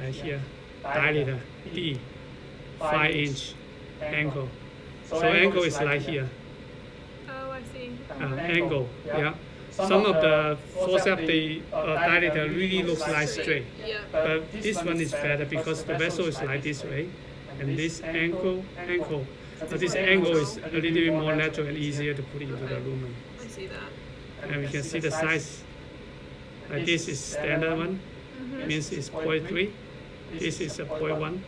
And here, dilator, D, 5-inch angle. So angle is like here, Oh, I see. angle, yeah. Some of the forceps, the dilator really looks like straight. Yeah. But this one is better because the vessel is like this way, and this angle, so this angle is a little bit more natural and easier to put into the lumen. I see that. And we can see the size. Like this is standard one, means it's 0.3. This is a 0.1.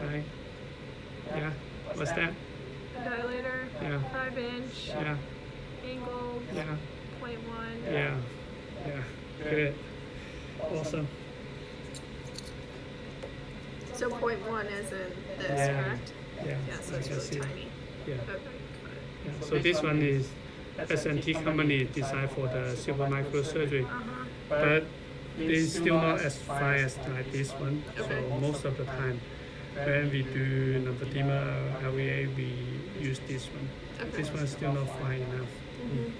Right? Yeah. What's that? Dilator. Yeah. 5-inch. Yeah. Angle. Yeah. 0.1. Yeah. Yeah. Good. Awesome. So 0.1 is in this, Yeah. correct? Yeah. Yeah, so you it's can really see. tiny. Yeah. Okay, got it. Yeah. So this one is S&T company designed for the super microsurgery. Uh-huh. But it's still not as fine as like this one. Okay. So most of the time, when we do lymphedema LVA, we use this one. Okay. This one is still not fine enough. Mhm.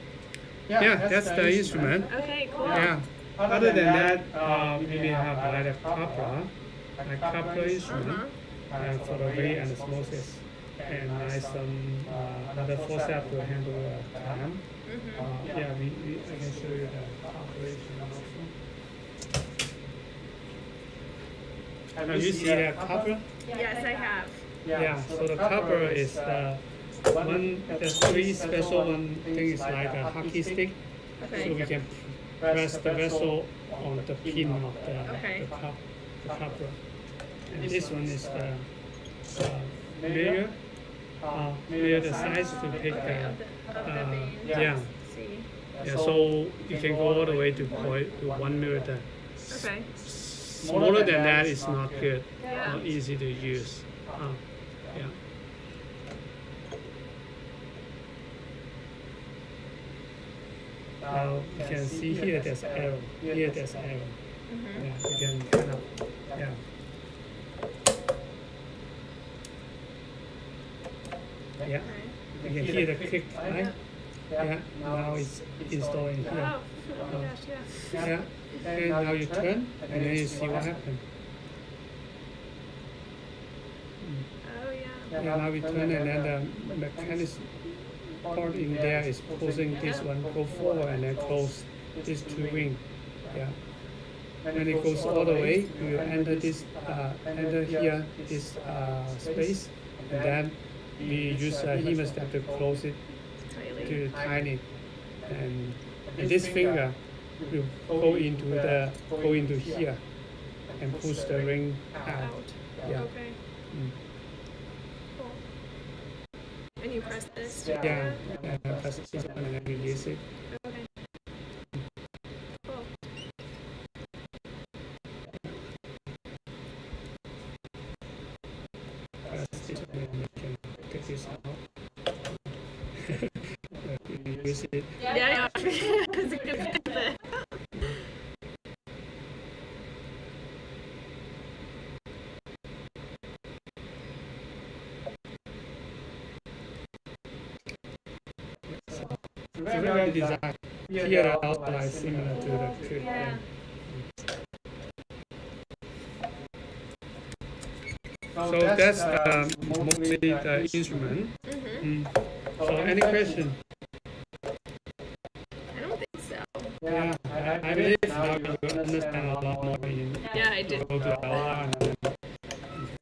Yeah, that's the instrument. Okay, cool. Yeah. Other than that, we may have like a coupler, instrument for the vein and osmosis, and like some other forceps to handle the clamp. Yeah, I can show you the operation also. Have you seen that coupler? Yes, I have. Yeah, so the cover is the three special one thing is like a hockey stick. So Okay. we can press the vessel on the pin of Okay. the cover. And this one is the measure the size to take Okay, the, of the vein. yeah. See. Yeah, so you can go all the way to 1 millimeter. Okay. Smaller than that is not good, Yeah. not easy to use. Yeah. Now you can see here there's arrow. Here there's arrow. Yeah, you can kind of, yeah. Yeah, you can hear the click, right? Yeah, now it's installed in here. Oh, oh my gosh, yeah. Yeah, and now you turn, and then you see what happened. Oh yeah. Yeah, now we turn, and then the mechanism part in there is pushing this one go forward and then close these two wings. Yeah. When it goes all the way, you will enter this, enter here this space, and then we use a hemostat to close it, Tightly. to tighten it, and this finger will go into here and push the ring out. Out. Yeah. Okay. Mm. Cool. And you press this? Yeah, press this one and then release it. Okay. Cool. Press this one and you can take this out. Release it. Yeah, it's a good fit. It's very well designed. Here the outline similar to the trip. Yeah. So that's mostly the instrument. So any question? I don't think so. Yeah, I believe now you understand a lot more in Yeah, I did. go to the outline and then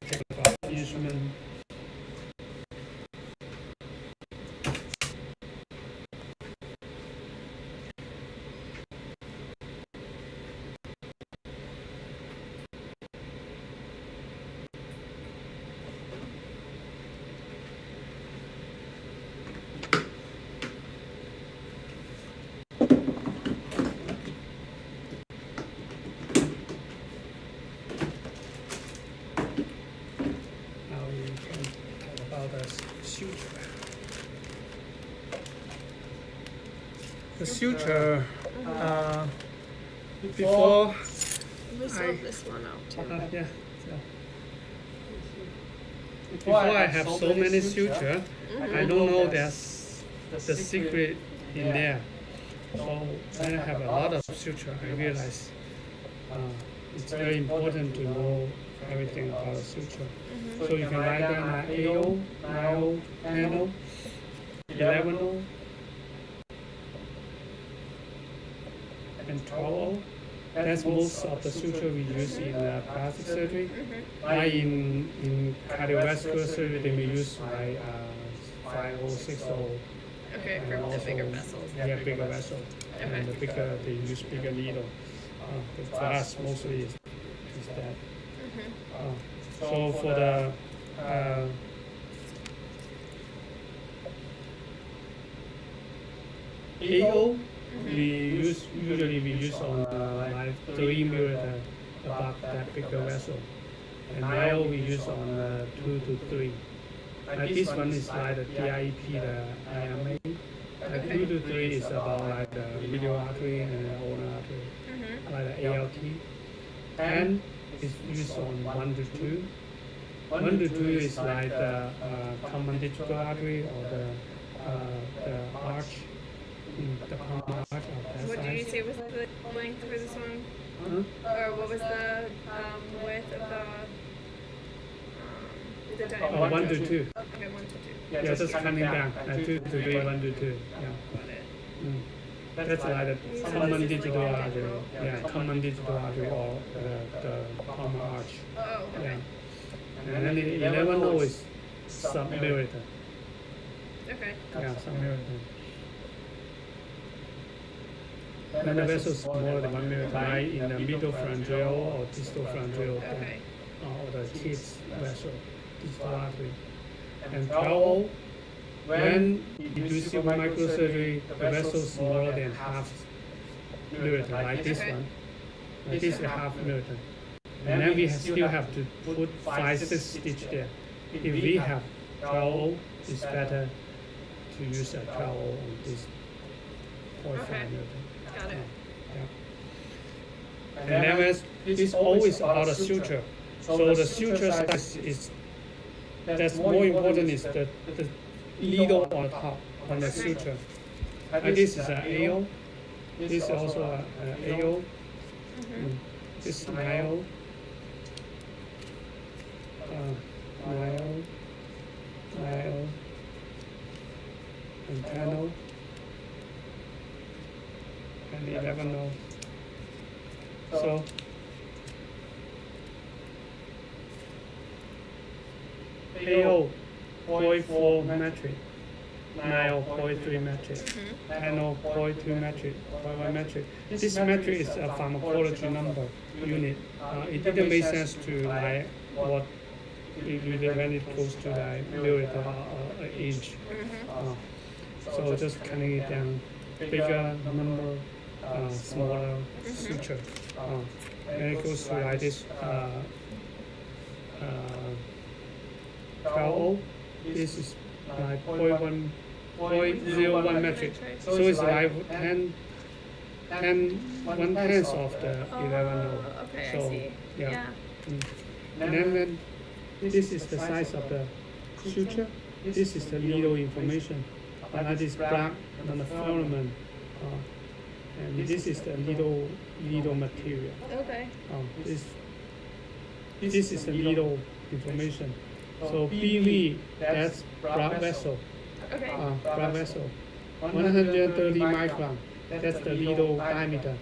check about the instrument. Now we can talk about the suture. The suture, before, We sold this one out too. yeah. Before I have so many suture, I don't know there's the secret in there. So when I have a lot of suture, I realize it's very important to know everything about suture. So you can write down like 8O, 9O, 10O, 11O, and 12O. That's most of the suture we use in plastic surgery. Like in cardiovascular surgery, they may use like 5O, 6O. Okay, and for the also- bigger vessels. Yeah, bigger vessel. Okay. And the bigger, they use bigger needle. But for us, mostly is that. So for the AO, usually we use on like 3 millimeter above that bigger vessel, and IO we use on 2 to 3. Like this one is like the DIEP, the IMA. 2 to 3 is about like the medial artery and the ulnar artery. like the ALT. And is used on 1 to 2. 1 to 2 is like the common digital artery or the arch, the common arch of that What did you size. say was the length for this one? Huh? Or what was the width of the diameter? 1 to 2. Okay, 1 to 2. Yeah, just coming down. 2 to 3, 1 to 2. Yeah. Got it. That's like the common digital artery. Yeah, common digital artery or the common arch. Oh, okay. Yeah. And then the 11 is submeritor. Okay. Yeah, submeritor. And the vessel is smaller than 1 millimeter, like in the middle pharyngeal or distal pharyngeal, Okay. or the kid's vessel, distal artery. And 12, when you do simple microsurgery, the vessel is smaller than half millimeter, like this Okay. one. Like this is half millimeter. And then we still have to put 5, 6 stitch there. If we have 12, it's better to use a 12 on this 0.5 Okay. millimeter. Got it. Yeah. And then it's always about a suture. So the suture size is, that's more important is the needle on top on the suture. And this is an AO. This is also an AO. This is NIO. NIO. And 10 and 11. So AO 0.4 metric, NIO 0.3 metric, NO 0.2 metric, 0.1 metric. This metric is a pharmacology number unit. It didn't make sense to like what when it goes to like milliliter or inch. So just cutting it down, bigger number, smaller suture. And it goes to like this 12. This is like 0.01 metric. So it's like 1/10 of the 11. Okay, So, I see. yeah. Yeah. And then this is the size of the suture. This is the needle information. And that is black on the filament. And this is the needle material. Okay. This is the needle information. So BV, that's blood vessel. Okay. Blood vessel. 130 micron, that's the needle diameter.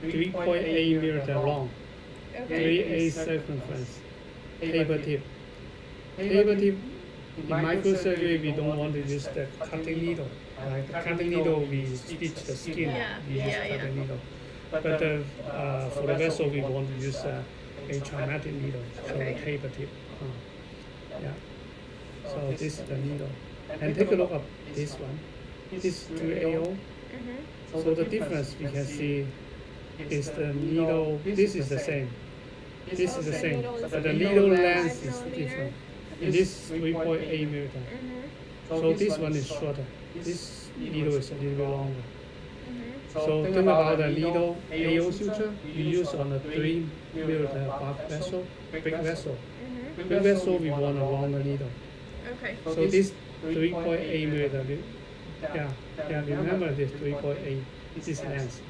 3.8 millimeter long. Okay. 3/8 circumference. Taper tip. Taper tip. In microsurgery, we don't want to use the cutting needle. Like the cutting needle, we stitch the skin. Yeah, We use yeah, cutting yeah. needle. But for the vessel, we want to use a traumatic needle, so the Okay. taper tip. Yeah. So this is the needle. And take a look at this one. This 2AO. So the difference we can see is the needle. This is the same. This is the same, but the needle length is different. And this is 3.8 millimeter. So this one is shorter. This needle is a little bit longer. So think about the needle AO suture you use on the 3 millimeter blood vessel, big vessel. Big vessel we want a longer needle. Okay. So this 3.8 millimeter, remember this 3.8, this length.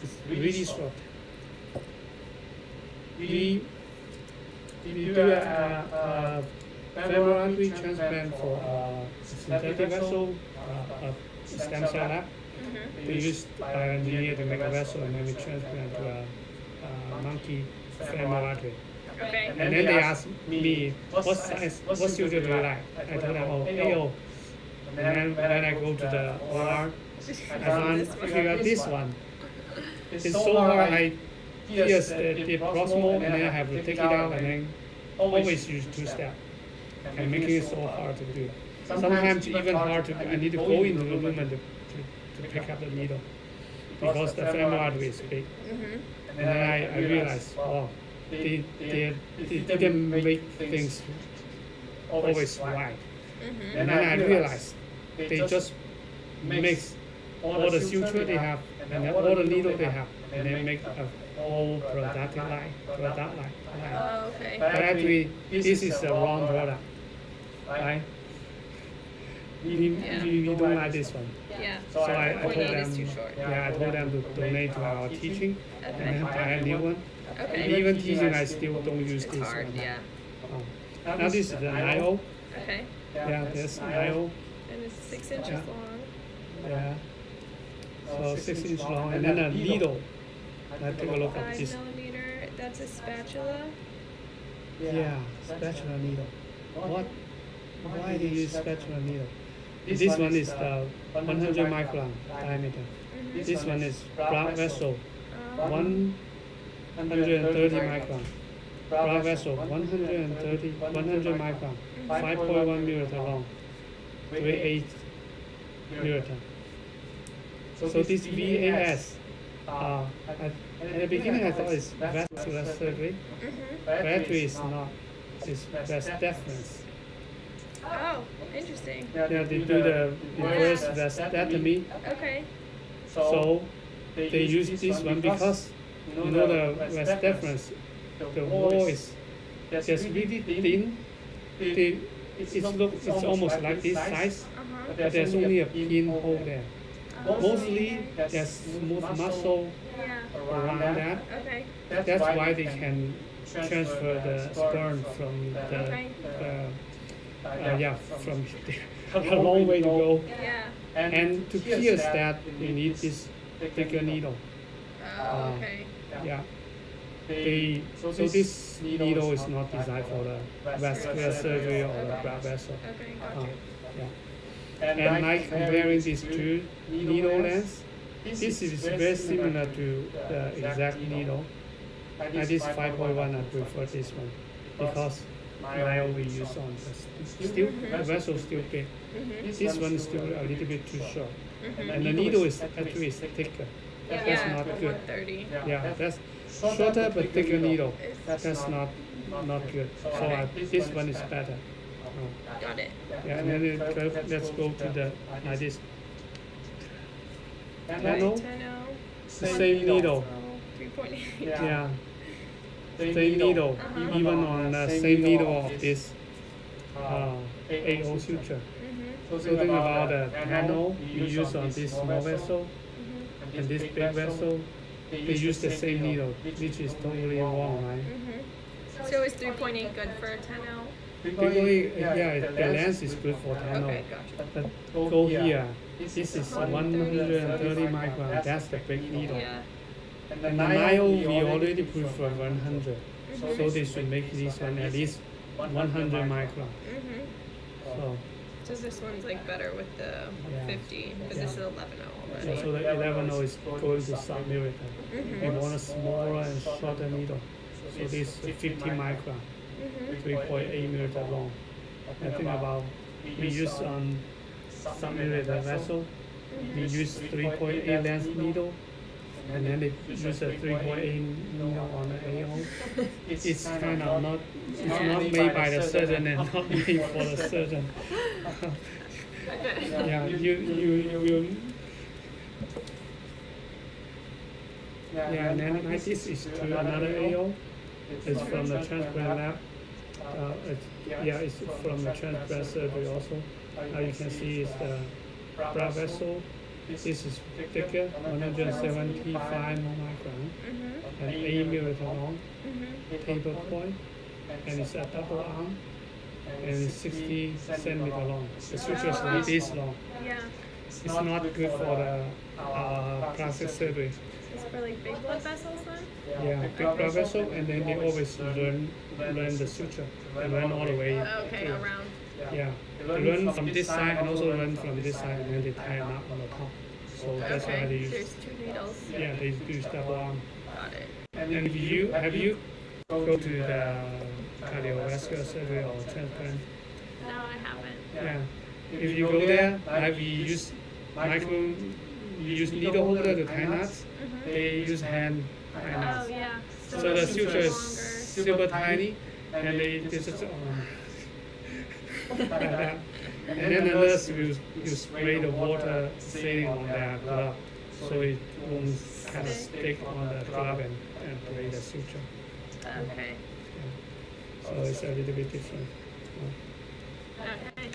It's really short. We do a femoral artery transplant for synthetic vessel, stem cell lab. We use bioengineer to make a vessel and then we transplant to a monkey femoral artery. Okay. And then they ask me, what size, what suture do you like? I told them, AO. And then when I go to the OR, I figure out this one. It's so hard, I pierce the proximal and then I have to take it out and then always use 2 steps. And making it so hard to do. Sometimes even hard to, I need to go into the room and to pick up the needle because the femoral artery is big. And then I realized, they didn't make things always right. And then I realized they just mix all the suture they have, and then all the needle they have, and then make a whole product line. Oh, okay. But actually, this is the wrong product, right? We don't like this one. Yeah. So I told 48 them, is too short. yeah, I told them to donate to our teaching, and Okay. then buy a new one. Okay. And even teaching, I still don't use It's this hard, one. yeah. Now this is the 9O. Okay. Yeah, there's 9O. And it's 6 inches Yeah. long. Yeah. So 6 inch long, and then a needle. Let's take a look at 5 this. millimeter. That's a spatula. Yeah, spatula needle. What? Why do you use spatula needle? This one is the 100 micron diameter. Mm-hmm. This one is blood vessel, Um, 130 micron. Blood vessel, 100 micron, 5.1 millimeter long, 3/8 millimeter. So this VAS, at the beginning I thought it's vascular surgery, mhm. but actually it's not. It's vas deferens. Oh, interesting. Yeah, they do the reverse vasectomy. Okay. So they use this one because you know the vas deferens, the wall is just really thin. It's almost like this size, Uh-huh. but there's only a pinhole there. Oh, Mostly okay. there's smooth muscle Yeah. around that. Okay. That's why they can transfer the sperm from the Okay. from a long way to go. Yeah. And to pierce that, you need this thicker needle. Oh, okay. Yeah. So this needle is not designed for the vascular surgery or the blood vessel. Okay, Uh, gotcha. yeah. And like comparing these two needle lengths, this is very similar to the exact needle. And this 5.1, I prefer this one because my we use on the vessel still big. Mhm. This one is still a little bit too short, Mhm. and the needle is actually thicker. That's Yeah, not good. 130. Yeah, that's shorter but thicker needle. It's- That's not good. So this one is better. Got it. Yeah, and then let's go to the like this. Nano, 10-0. the same needle. Oh, 3.8. Yeah, same needle. Uh-huh. Even on the same needle of this AO suture. Mhm. So think about the panel you use on this small vessel Mhm. and this big vessel. They use the same needle, which is totally wrong, right? Mhm. So is 3.8 good for a 10-0? Typically, yeah, the lens is good for panel. Okay, gotcha. But go here. This is 130 micron. That's the big needle. Yeah. And the Nile we already prefer 100. So they should make this one at least 100 micron. Mhm. So So this one's like better with the Yeah. 50 because this is 11-0 so already. the 11 is going to sub-millimeter. We Mhm. want a smaller and shorter needle. So this 50 micron, Mhm. 3.8 millimeter long. I think about we use on sub-millimeter vessel. We use 3.8 length needle, and then they use a 3.8 needle on the AO. It's kind of not, it's not made by the surgeon and not made for the surgeon. Okay. Yeah, you. Yeah, and then like this is to another AO. It's from the transplant lab. It's from the transplant surgery also. You can see it's the blood vessel. This is thicker, 175 micron, Mhm. and 8 millimeter long, Mhm. taper point, and it's a double arm, and it's 60 centimeter long. The suture is like this long. Yeah. It's not good for the plastic surgery. It's for like big blood vessels then? Yeah, big blood vessel, and then they always learn the suture. They learn all the way. Okay, through. around. Yeah, they learn from this side and also learn from this side, and then they tie a knot on the top. So that's why they Okay, use. there's 2 needles. Yeah, they use double arm. Got it. And have you go to the cardiovascular surgery or transplant? No, I haven't. Yeah. If you go there, like we use needle holder to tie knots. Mhm. They use hand tie Oh, knots. yeah. So the suture is longer. super tiny, and they just like that. And then the nurse will you spray the water sitting on that glove, so it won't kind of stick on the glove and break the suture. Okay. So it's a little bit different. Okay.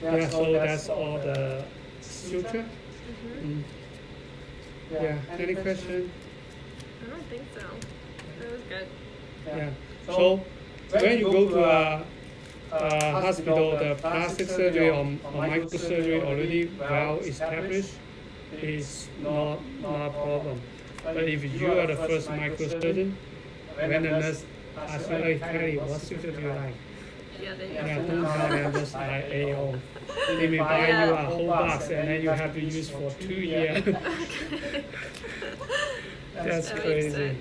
Yeah, so that's all the suture. Mm-hmm. Yeah, any question? I don't think so. That was good. Yeah. So when you go to a hospital, the plastic surgery or microsurgery already well established, it's not a problem. But if you are the first microsurgeon, when the nurse asks you, "Hey, Kylie, what suture do you like?" Yeah, they Yeah, don't tell them just like AO. They may buy you a whole box and then you have to use for 2 years. That's That makes crazy. sense.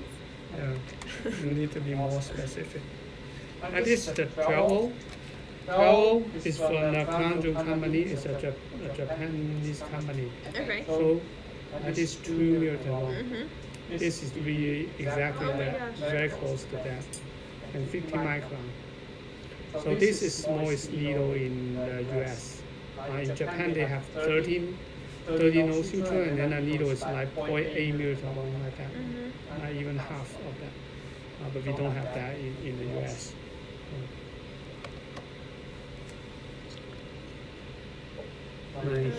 Yeah, you need to be more specific. And this is the travel. Travel is from the Kanjun company. It's a Japanese company. Okay. So that is 2 meters long. Mm-hmm. This is really exactly Oh my that, gosh. very close to that, and 50 micron. So this is smallest needle in the US. In Japan they have 30 nose suture, and then the needle is like 0.8 millimeter long like that, Mm-hmm. not even half of that. But we don't have that in the US.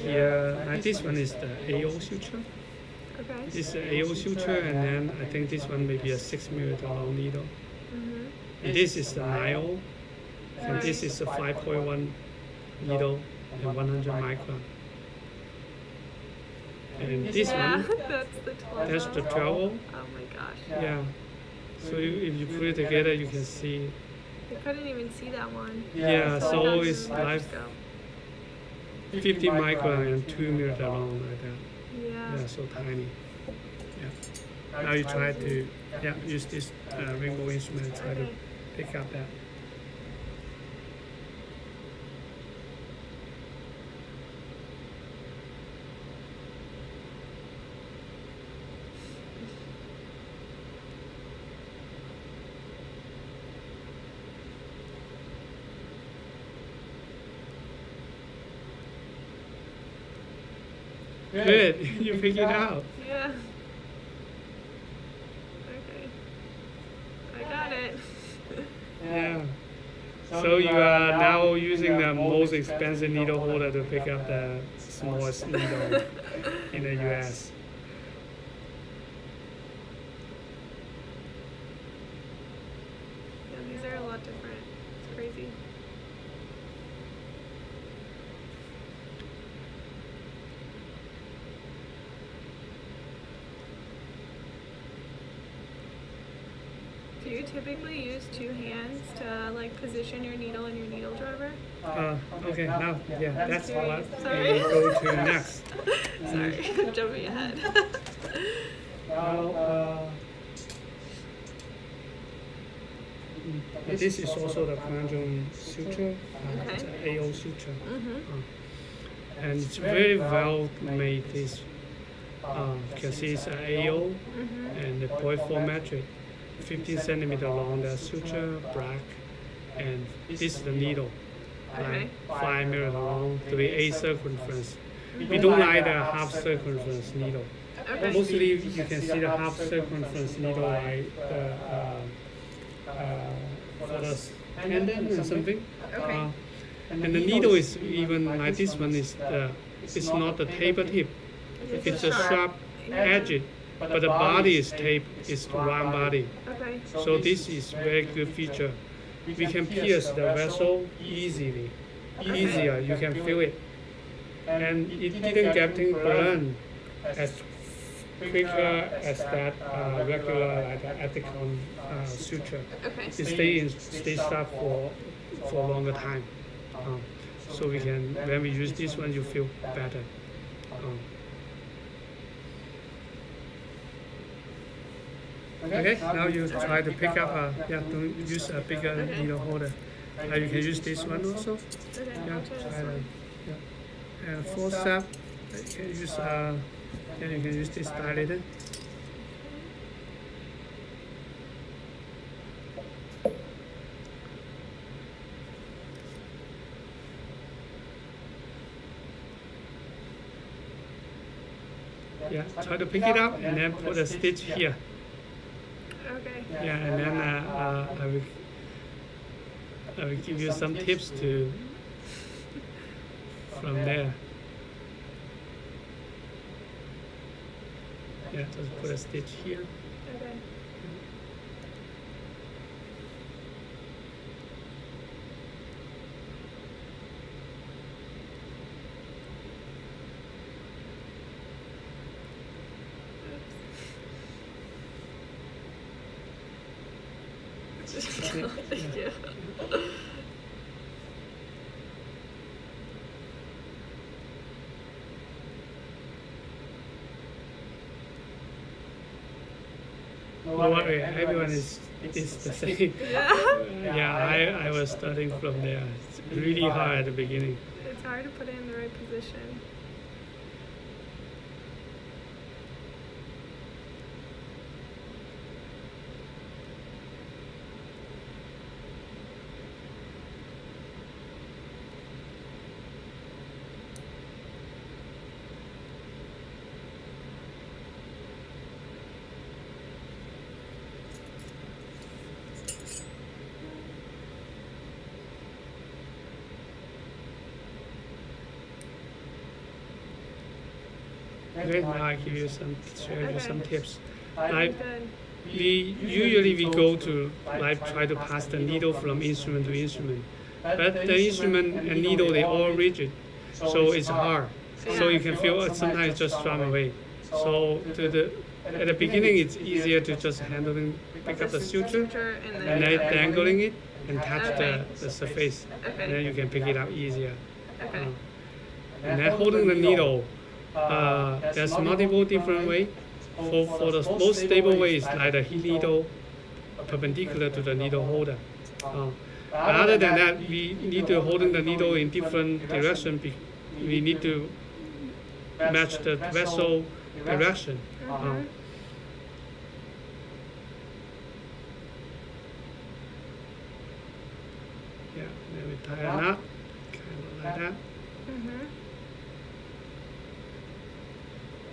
Here, this one is the AO suture. Okay. This is the AO suture, and then I think this one may be a 6 millimeter long needle. Mm-hmm. And this is the 9O, and this is a 5.1 needle and 100 micron. And this Yeah, one, that's the 12. that's the 12O. Oh my gosh. Yeah. So if you put it together, you can see. I couldn't even see that one. Yeah, So so that's it's a like microscope. 50 micron and 2 millimeter long like that. Yeah. Yeah, so tiny. Yeah. Now you try to use this rainbow instrument, try to Okay. pick up that. Good, you pick it out. Yeah. Okay. I got it. Yeah. So you are now using the most expensive needle holder to pick up the smallest needle in the US. Yeah, these are a lot different. It's crazy. Do you typically use 2 hands to like position your needle in your needle driver? Okay, now, that's what Sorry. we go to next. Sorry, I'm jumping ahead. Now, this is also the Kanjun suture. It's an AO suture. Mm-hmm. And it's very well made. This you can see it's an AO Mm-hmm. and the 0.4 metric, 15 centimeter long. The suture black, and this is the needle, Okay. like 5 millimeter long, 3/8 circumference. We don't like the half circumference needle. Okay. Mostly you can see the half circumference needle like for the tendon and something. Okay. And the needle is even like this one is it's not the taper tip. It's a sharp edge, but the body is tape. It's round body. Okay. So this is very good feature. We can pierce the vessel easily, easier. You can feel it, and it didn't getting burned as quicker as that regular like ethicon suture. Okay. It stay stuck for a longer time. So we can when we use this one, you feel better. Okay, now you try to pick up don't use a bigger needle holder. You can use this one also. Okay. Yeah, I'll try this try that. one. Yeah. And fourth step, you can use you can use this dilator. Yeah, try to pick it up and then put a stitch here. Okay. Yeah, and then I will give you some tips to from there. Yeah, just put a stitch here. Okay. Thank you. Don't worry, everyone is the same. Yeah. Yeah, I was starting from there. It's really hard at the beginning. It's hard to put it in the right position. Okay, now I give you share you some tips. Good. We go to try to pass the needle from instrument to instrument, but the instrument and needle they all rigid, so it's hard. So you can feel sometimes it just drum away. So at the beginning it's easier to just pick up the suture and then dangling it and touch the surface, and then you can pick it up easier. Okay. And then holding the needle, there's multiple different ways. For the most stable way is like the needle perpendicular to the needle holder. But other than that, we need to holding the needle in different direction. We need to match the vessel direction. Yeah, then we tie a knot, kind of like that.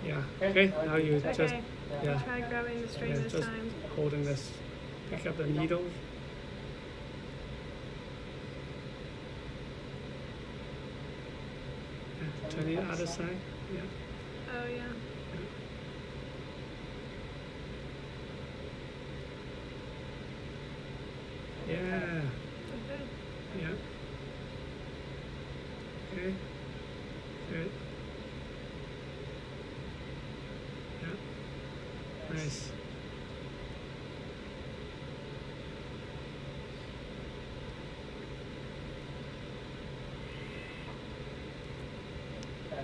Yeah. Okay. Now you just Try grabbing the string this just time. holding this. Pick up the needle. Yeah, turn it other side. Yeah. Oh yeah. Yeah. Okay. Yeah. Okay. Good. Yeah. Nice.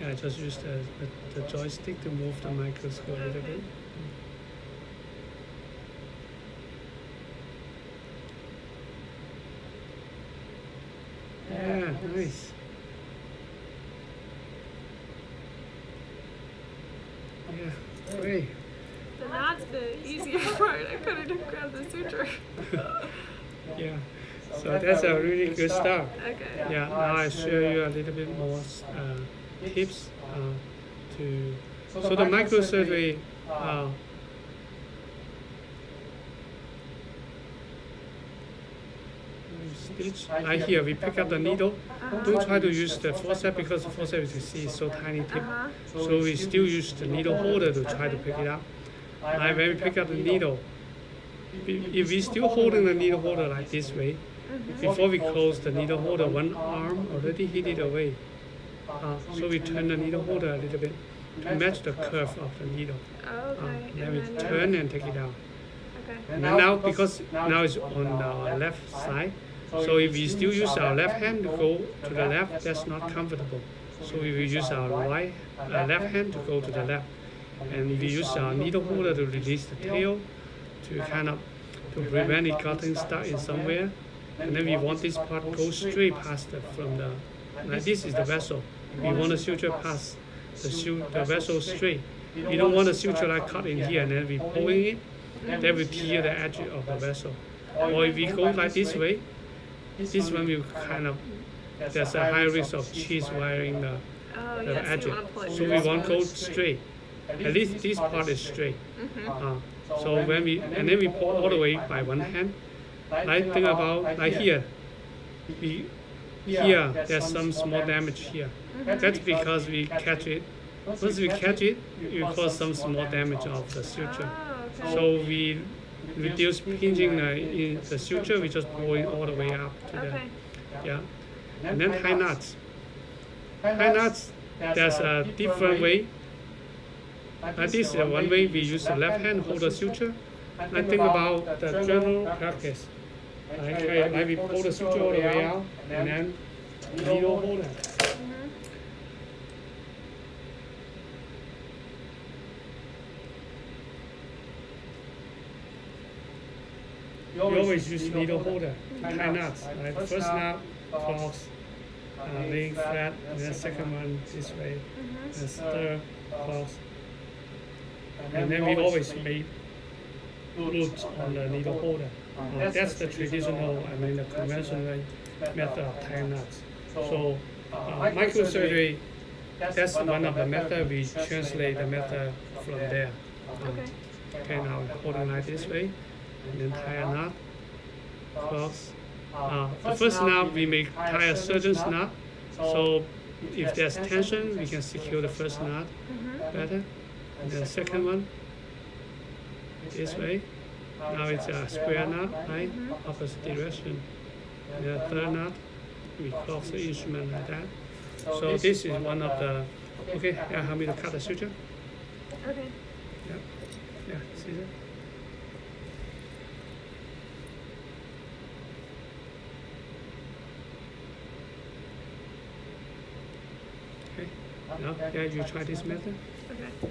Yeah, I just use the joystick to move the microscope a little bit. Yeah, nice. Yeah, great. The knot's the easier part. I couldn't grab the suture. Yeah, so that's a really good start. Okay. Yeah, now I show you a little bit more tips to. So the microsurgery. Stitch. Right here, we pick up the needle. Don't try to use the forceps because the forceps you see is so tiny tip. So we still use the needle holder to try to pick it up. Like when we pick up the needle, if we still holding the needle holder like this way, before we close the needle holder, one arm already hit it away. So we turn the needle holder a little bit to match the curve of the needle. Okay. Then we turn and take it out. Okay. And then now, because now it's on the left side, so if we still use our left hand to go to the left, that's not comfortable. So we will use our left hand to go to the left. And we use our needle holder to release the tail to to prevent it getting stuck in somewhere. And then we want this part go straight past like this is the vessel. We want the suture past the vessel straight. We don't want the suture like cut in here and then we pulling it, then we tear the edge of the vessel. Or if we go like this way, this one will there's a high risk of cheese wiring the edge. So we want to go straight. at least this part is straight. Mm-hmm. So when and then we pull all the way by one hand. Like think about like here. Here there's some small damage here. That's because we catch it. Once we catch it, we cause some small damage of the suture. Oh, okay. So we reduce pinching in the suture. We just pull it all the way up to Okay. And then high knots. High knots, there's a different way. This is one way we use the left hand hold the suture. I think about the general practice. Like we pull the suture all the way out and then needle holder. Mm-hmm. We always use needle holder, high knots. Like first knot, cross, laying flat, and then second one this way, and third, cross. And then we always make loops on the needle holder. That's the traditional, the conventional method of tying knots. So microsurgery, that's one of the methods. We translate the method from there. Okay, now I'm holding like this way, and then tie a knot, cross. The first knot we make tie a surgeon's knot. So if there's tension, we can secure the first knot better. And then the second one, this way. Now it's a square knot, right? Opposite direction. And the third knot, we close the instrument like that. So this is one of the, okay, help me to cut the suture. Okay. Yeah, see that? Okay, now, you try this method. Okay.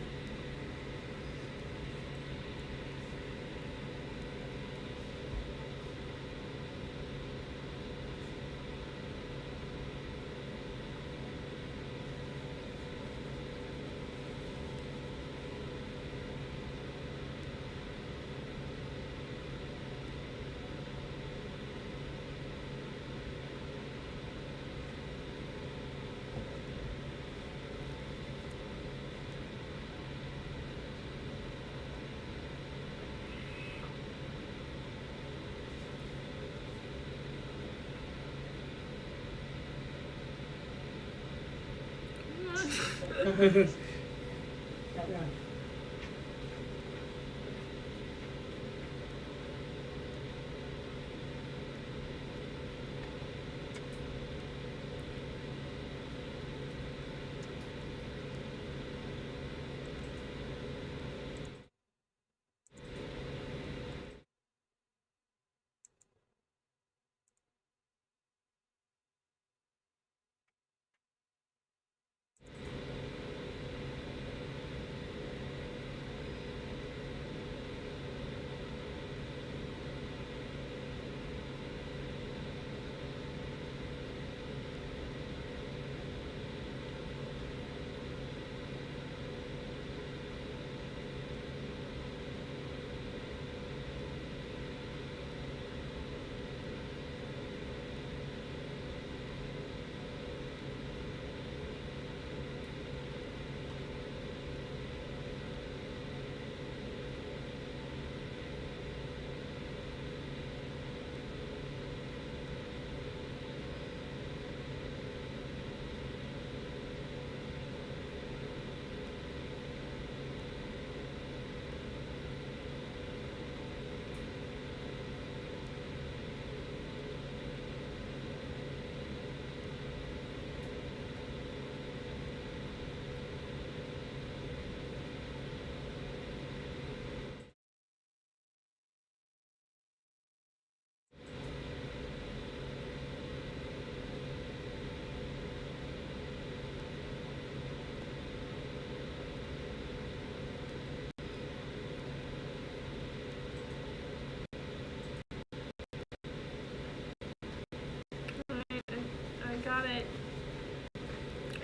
Got it.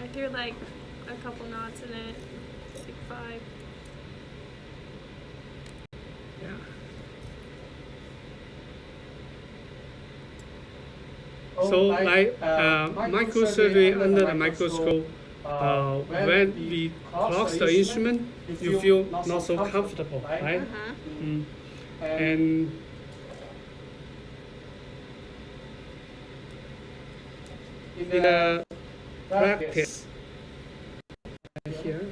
I threw like a couple knots in it, like 5. Yeah. So like microsurgery under the microscope, when we cross the instrument, you feel not so comfortable, right? And in the practice here,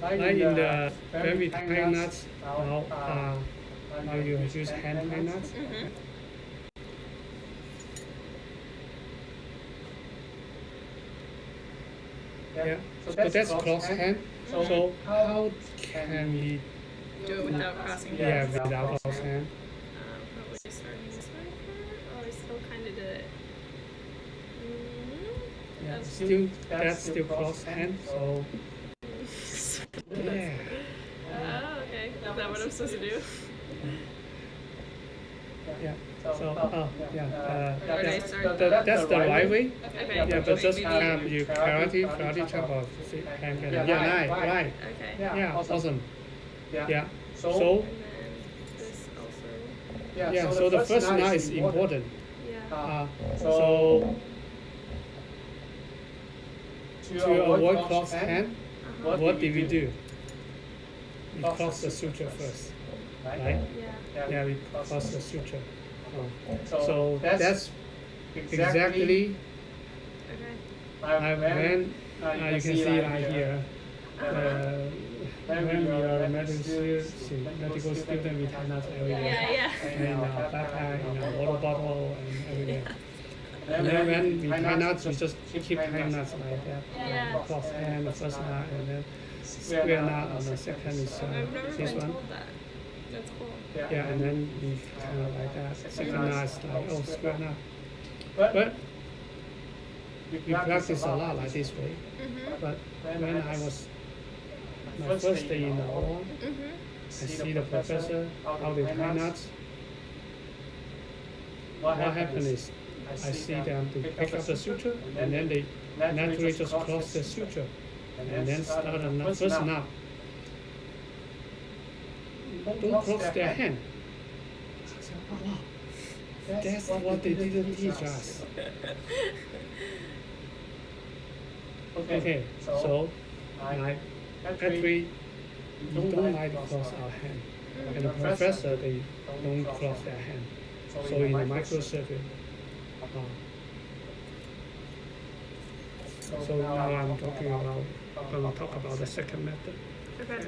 like in the when we tie knots, now you use hand tie knots. Yeah, so that's cross hand. So how can we Do it without crossing. yeah without cross hand? Probably starting this way. Oh, I still kind of did it. Yeah, that's still cross hand. So yeah. Oh, okay. Is that what I'm supposed to do? Yeah. So Yeah. that's the right way. Okay. Yeah, but just you karate chop off hand get it. Yeah, right. Okay. Yeah, awesome. Yeah. So And then this also. yeah, so the first knot is important. Yeah. So to avoid cross hand, what did we do? We cross the suture first, right? Yeah. Yeah, we cross the suture. So that's exactly Okay. when you can see right here. When we are medical student, we tie knots every day. Yeah. In our backpack, in our water bottle, and everything. And then when we tie knots, we just keep tying knots like that. Yeah. Cross hand, the first knot, and then square knot on the second is I've never this been one. told that. That's cool. Yeah, and then we kind of like that. Second knot is like, oh, square knot. But we practice a lot like this way. But when I was my first day in the OR, I see the professor, how they tie knots. What happened is, I see them, they pick up the suture, and then they naturally just cross the suture, and then start a first knot. Don't cross their hand. I said, oh, wow, that's what they didn't teach us. Okay, so actually, we don't like to cross our hand, and the professor, they don't cross their hand. So in the microsurgery, so now I'm talking about, going to talk about the second method. Okay.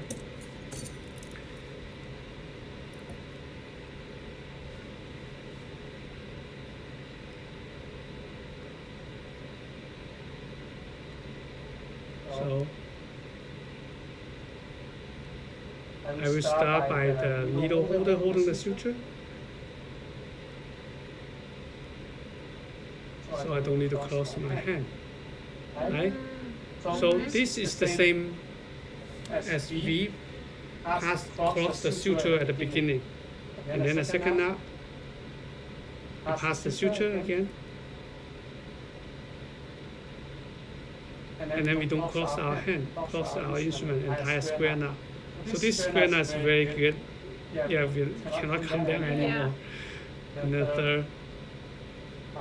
So I will start by the needle holder holding the suture. So I don't need to cross my hand, right? So this is the same as we cross the suture at the beginning, and then the second knot, we pass the suture again, and then we don't cross our hand, cross our instrument and tie a square knot. So this square knot is very good. Yeah, we cannot come down anymore. And then third,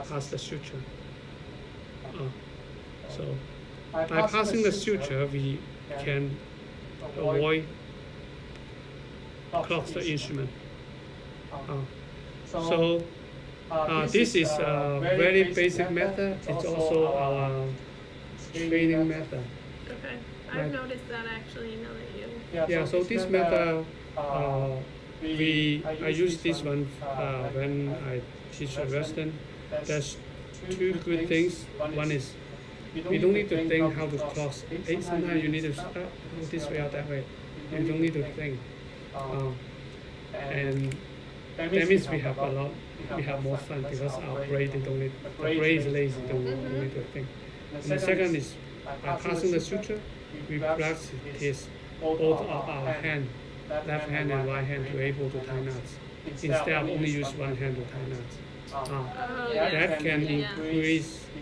pass the suture. So by passing the suture, we can avoid cross the instrument. So this is a very basic method. It's also our training method. Okay. I've noticed that actually now that you. Yeah, so this method, I use this one when I teach a resident. There's two good things. One is we don't need to think how to cross. Sometimes you need to go this way or that way. You don't need to think. And that means we have more fun because our brain, the brain is lazy, don't need to think. And the second is by passing the suture, we practice both of our hand left hand and right hand to able to tie knots instead of only use one hand to tie knots. That can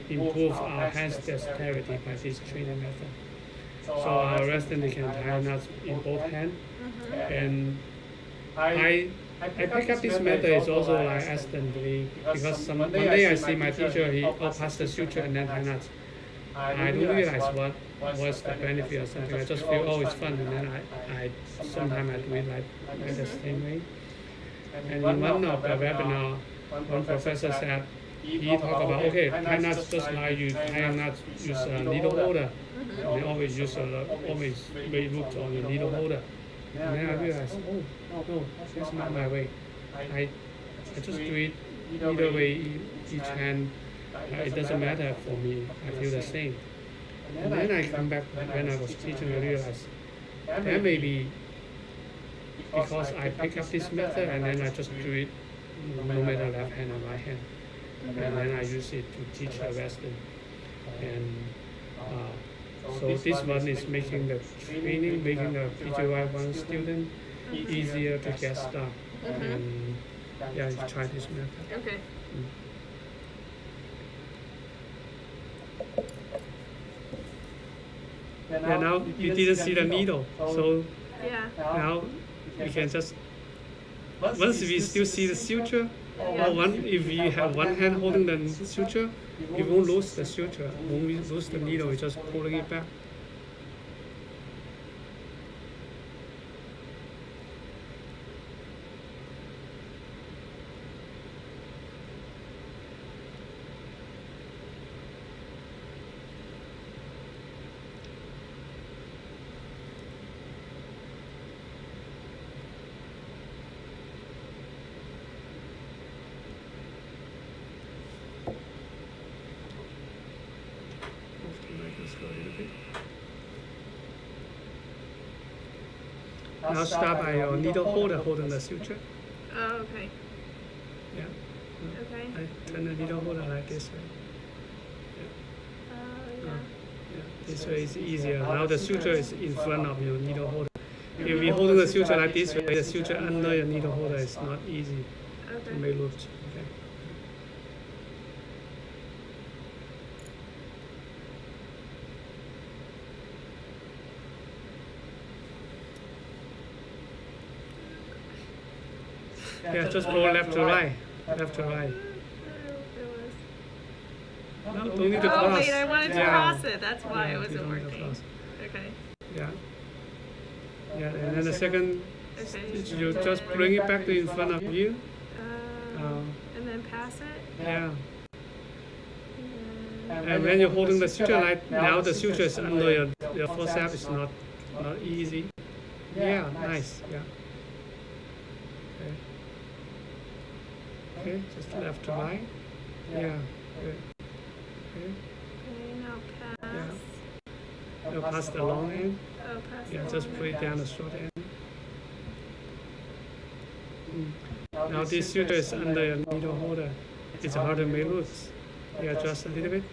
improve our hand dexterity by this training method. So our resident can tie knots in both hands. And I pick up this method is also like accidentally because one day I see my teacher, he passed the suture and then tie knots. I don't realize what was the benefit or something. I just feel, oh, it's fun, and then I sometimes I do it like the same way. And in one of the webinar, one professor said, he talked about, okay, tie knots just like you tie knots, use a needle holder. And they always use always very looped on the needle holder. And then I realized, oh, no, that's not my way. I just do it either way, each hand. It doesn't matter for me. I feel the same. And then I come back when I was teaching, I realized that maybe because I pick up this method and then I just do it no matter left hand or right hand. And then I use it to teach a resident. And so this one is making the training, making the PGY1 student easier to get started. And yeah, try this method. Okay. Yeah, now you didn't see the needle, so Yeah. now we can just, once we still see the suture, or if you have one hand holding the suture, you won't lose the suture. When we lose the needle, we just pulling it back. Now start by your needle holder holding the suture. Oh, okay. Yeah. Okay. I turn the needle holder like this way. Yeah. Yeah. This way is easier. Now the suture is in front of your needle holder. If you're holding the suture like this way, the suture under your needle holder is not easy to Okay. make loops. Okay. Yeah, just go left to right. Left to right. No, don't need to cross. Oh wait, I wanted to Yeah. cross it. That's why Yeah, it wasn't you don't need to working. cross. Okay. Yeah. Yeah, and then the second, Okay. you just bring it back to in front of you. And then pass it. Yeah. And And when you're holding the suture, like now the suture is under your forceps, it's not easy. Yeah, nice. Yeah. Okay. Okay, just left to right. Yeah. Good. Okay. now pass. Now pass the long end. Oh, pass. Yeah, the just long put it end. down the short end. Now this suture is under your needle holder. It's hard to make loops. Yeah, just a little bit.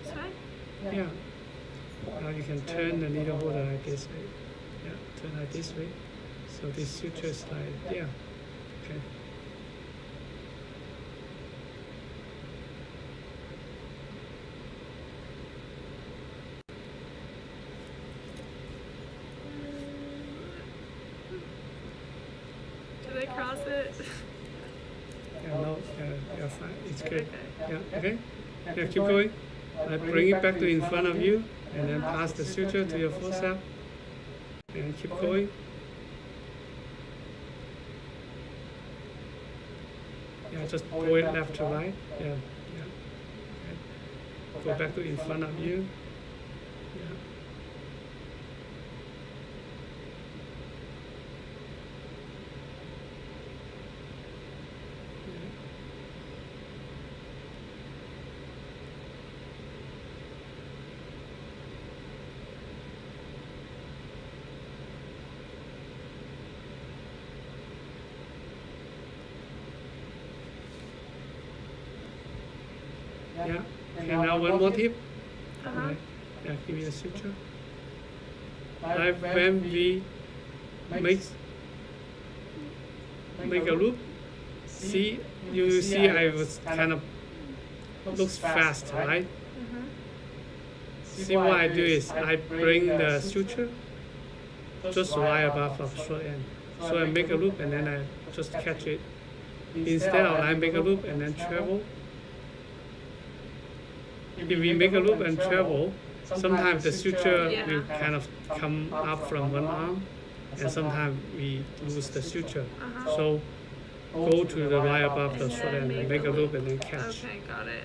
This way? Yeah. Now you can turn the needle holder like this way. Yeah, turn like this way. So this suture is like, yeah. Okay. Did I cross it? Yeah, no, yeah, fine. It's good. Okay. Yeah, okay. Yeah, keep going. Bring it back to in front of you, and then pass the suture to your forceps. And keep going. Yeah, just go it left to right. Yeah, yeah. Okay. Go back to in front of you. Yeah. Yeah. Okay, now one more tip. Uh-huh. Alright. Yeah, give me the suture. like when we make a loop, you see I was kind of looks fast, right? See what I do is I bring the suture just right above the short end. So I make a loop and then I just catch it. Instead of I make a loop and then travel. If we make a loop and travel, sometimes the suture will kind of come up from one arm, and sometimes we lose the suture. So go to the right above the short end and make a loop and then catch. Okay, got it.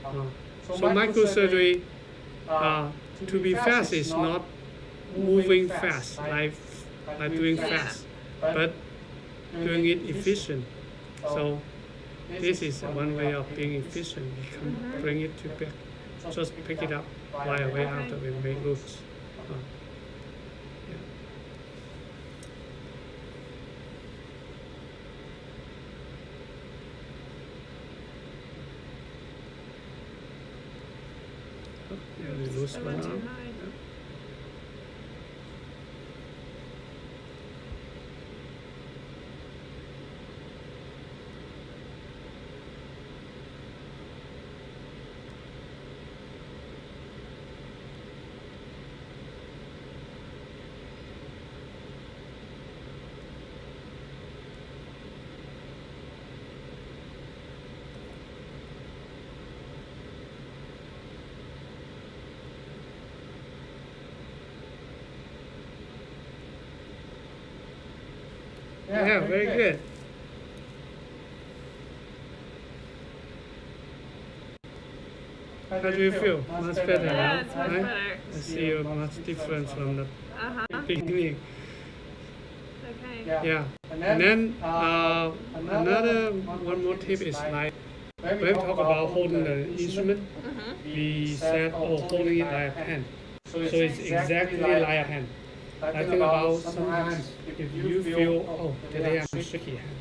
So microsurgery, to be fast is not moving fast, like doing fast, but doing it efficient. So this is one way of being efficient. We can bring it to back, just pick it up right away after we make loops. Yeah, we lose I one went too arm. high. Yeah, very good. How do you feel? Much better Yeah, now, it's much right? better. I see you're much different from the beginning. Okay. Yeah. And then another one more tip is like when we talk about holding the instrument, we said holding it like a pen. So it's exactly like a pen. I think about sometimes if you feel today I'm shaky hand,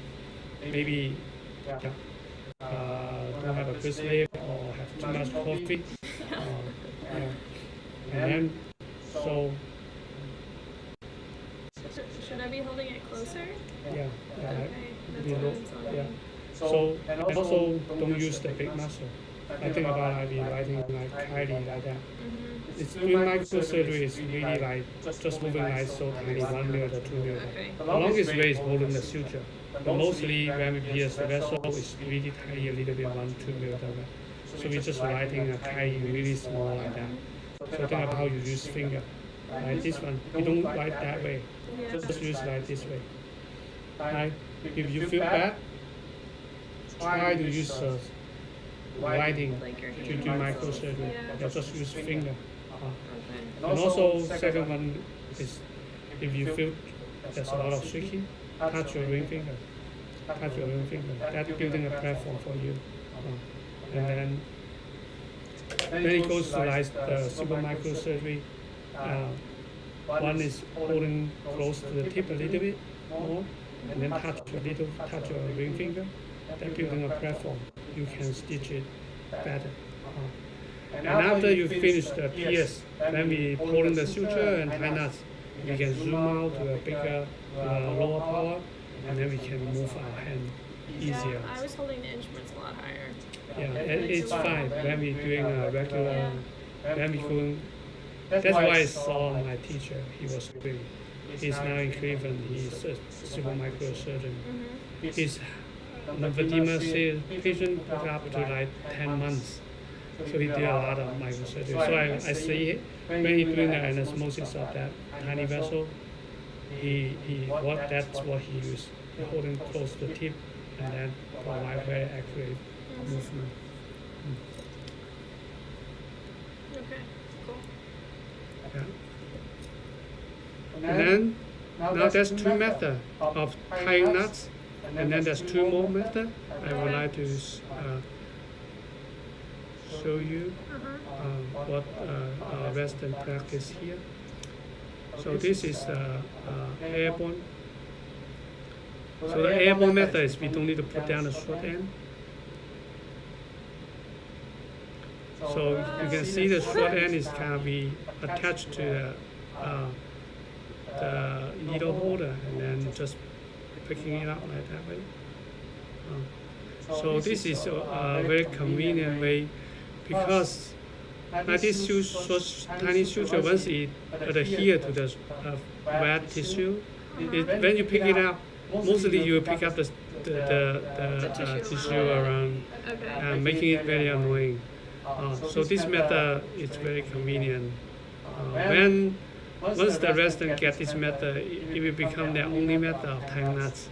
maybe don't have a good sleep or have too much coffee, and then so Should I be holding it closer? yeah, Okay, that's we what look, it's on yeah. me. So and also don't use the big muscle. I think about I've been writing like Kylie like that. It's doing microsurgery is really like just moving like so tiny, 1 millimeter, 2 millimeter. Okay. The longest way is holding the suture. But mostly when we pierce the vessel, it's really tiny, a little bit 1-2 millimeter. So we're just writing a tiny, really small like that. So think about how you use finger. Like this one, you don't write that way. Yeah. Just use like this way. Right? If you feel bad, try to use writing Like your to hand do muscles. microsurgery. Yeah. Just use finger. Okay. And also, second one is if you feel there's a lot of shaking, touch your ring finger. Touch your ring finger. That's building a platform for you. And then it goes to like the super microsurgery. One is holding close to the tip a little bit more, and then touch your ring finger. That's building a platform. You can stitch it better. And after you finish the pierce, then we pull in the suture and tie knots. We can zoom out to a bigger, lower power, and then we can move our hand easier. Yeah, I was holding the instruments a lot higher. Yeah, it's fine when we're doing a regular, when we going. That's why I saw my teacher. He was doing. He's now in Cleveland. He's a super microsurgeon. His lymphedema patient took up to like 10 months. So he did a lot of microsurgery. So I see when he's doing the anastomosis of that tiny vessel, that's what he used, holding close to the tip and then provide very accurate movement. Okay, cool. Yeah. And then now there's two methods of tying knots, and then there's two more methods. I would like to show you what our Western practice here. So this is airborne. So the airborne method is we don't need to put down the short end. So you can see the short end is kind of be attached to the needle holder and then just picking it up like that way. So this is a very convenient way because like this tiny suture, once it adheres to the wet tissue, when you pick it up, mostly you pick up the tissue around, Okay. making it very annoying. So this method is very convenient. Once the resident get this method, it will become their only method of tying knots.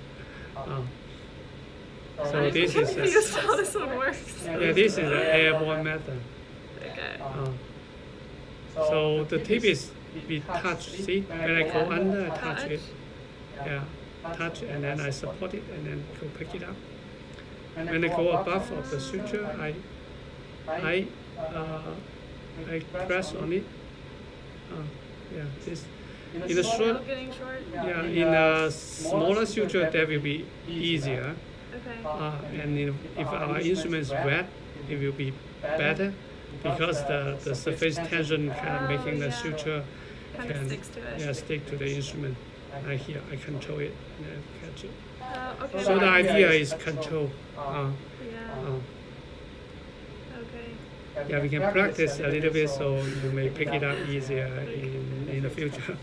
So this is confused how this one works. this is an airborne method. Okay. So the tip is we touch. See, when I go under, I touch it. Yeah, touch, and then I support it, and then go pick it up. When I go above of the suture, I press on it. This in a short. Getting short. Yeah, in a smaller suture that will be easier. Okay. And if our instrument is wet, it will be better because the surface tension kind of making the suture Kind of sticks to it. stick to the instrument. Here I control it and catch it. Okay. So the idea is control. Yeah. Okay. We can practice a little bit so you may pick it up easier in the future.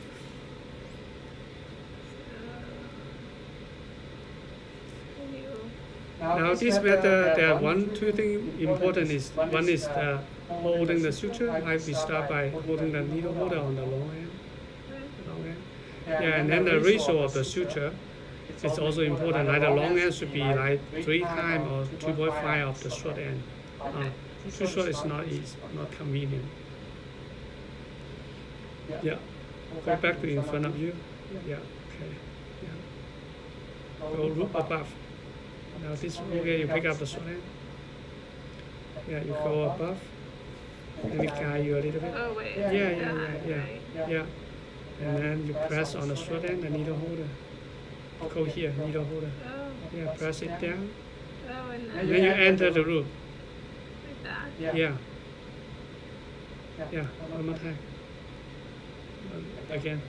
Now this method, there are two things important. One is the holding the suture. We start by holding the needle holder on the long end. And then the ratio of the suture is also important. Like the long end should be like 3 times or 2.5 of the short end. Too short is not convenient. Go back to in front of you. Okay. Go loop above. Now this you pick up the short end. You go above. Let me guide you a little bit. Oh wait. Yeah. And then you press on the short end, the needle holder. Go here, needle holder. Oh. Press it down. Oh, and And then you enter the loop. like that. Yeah. One more time. Again.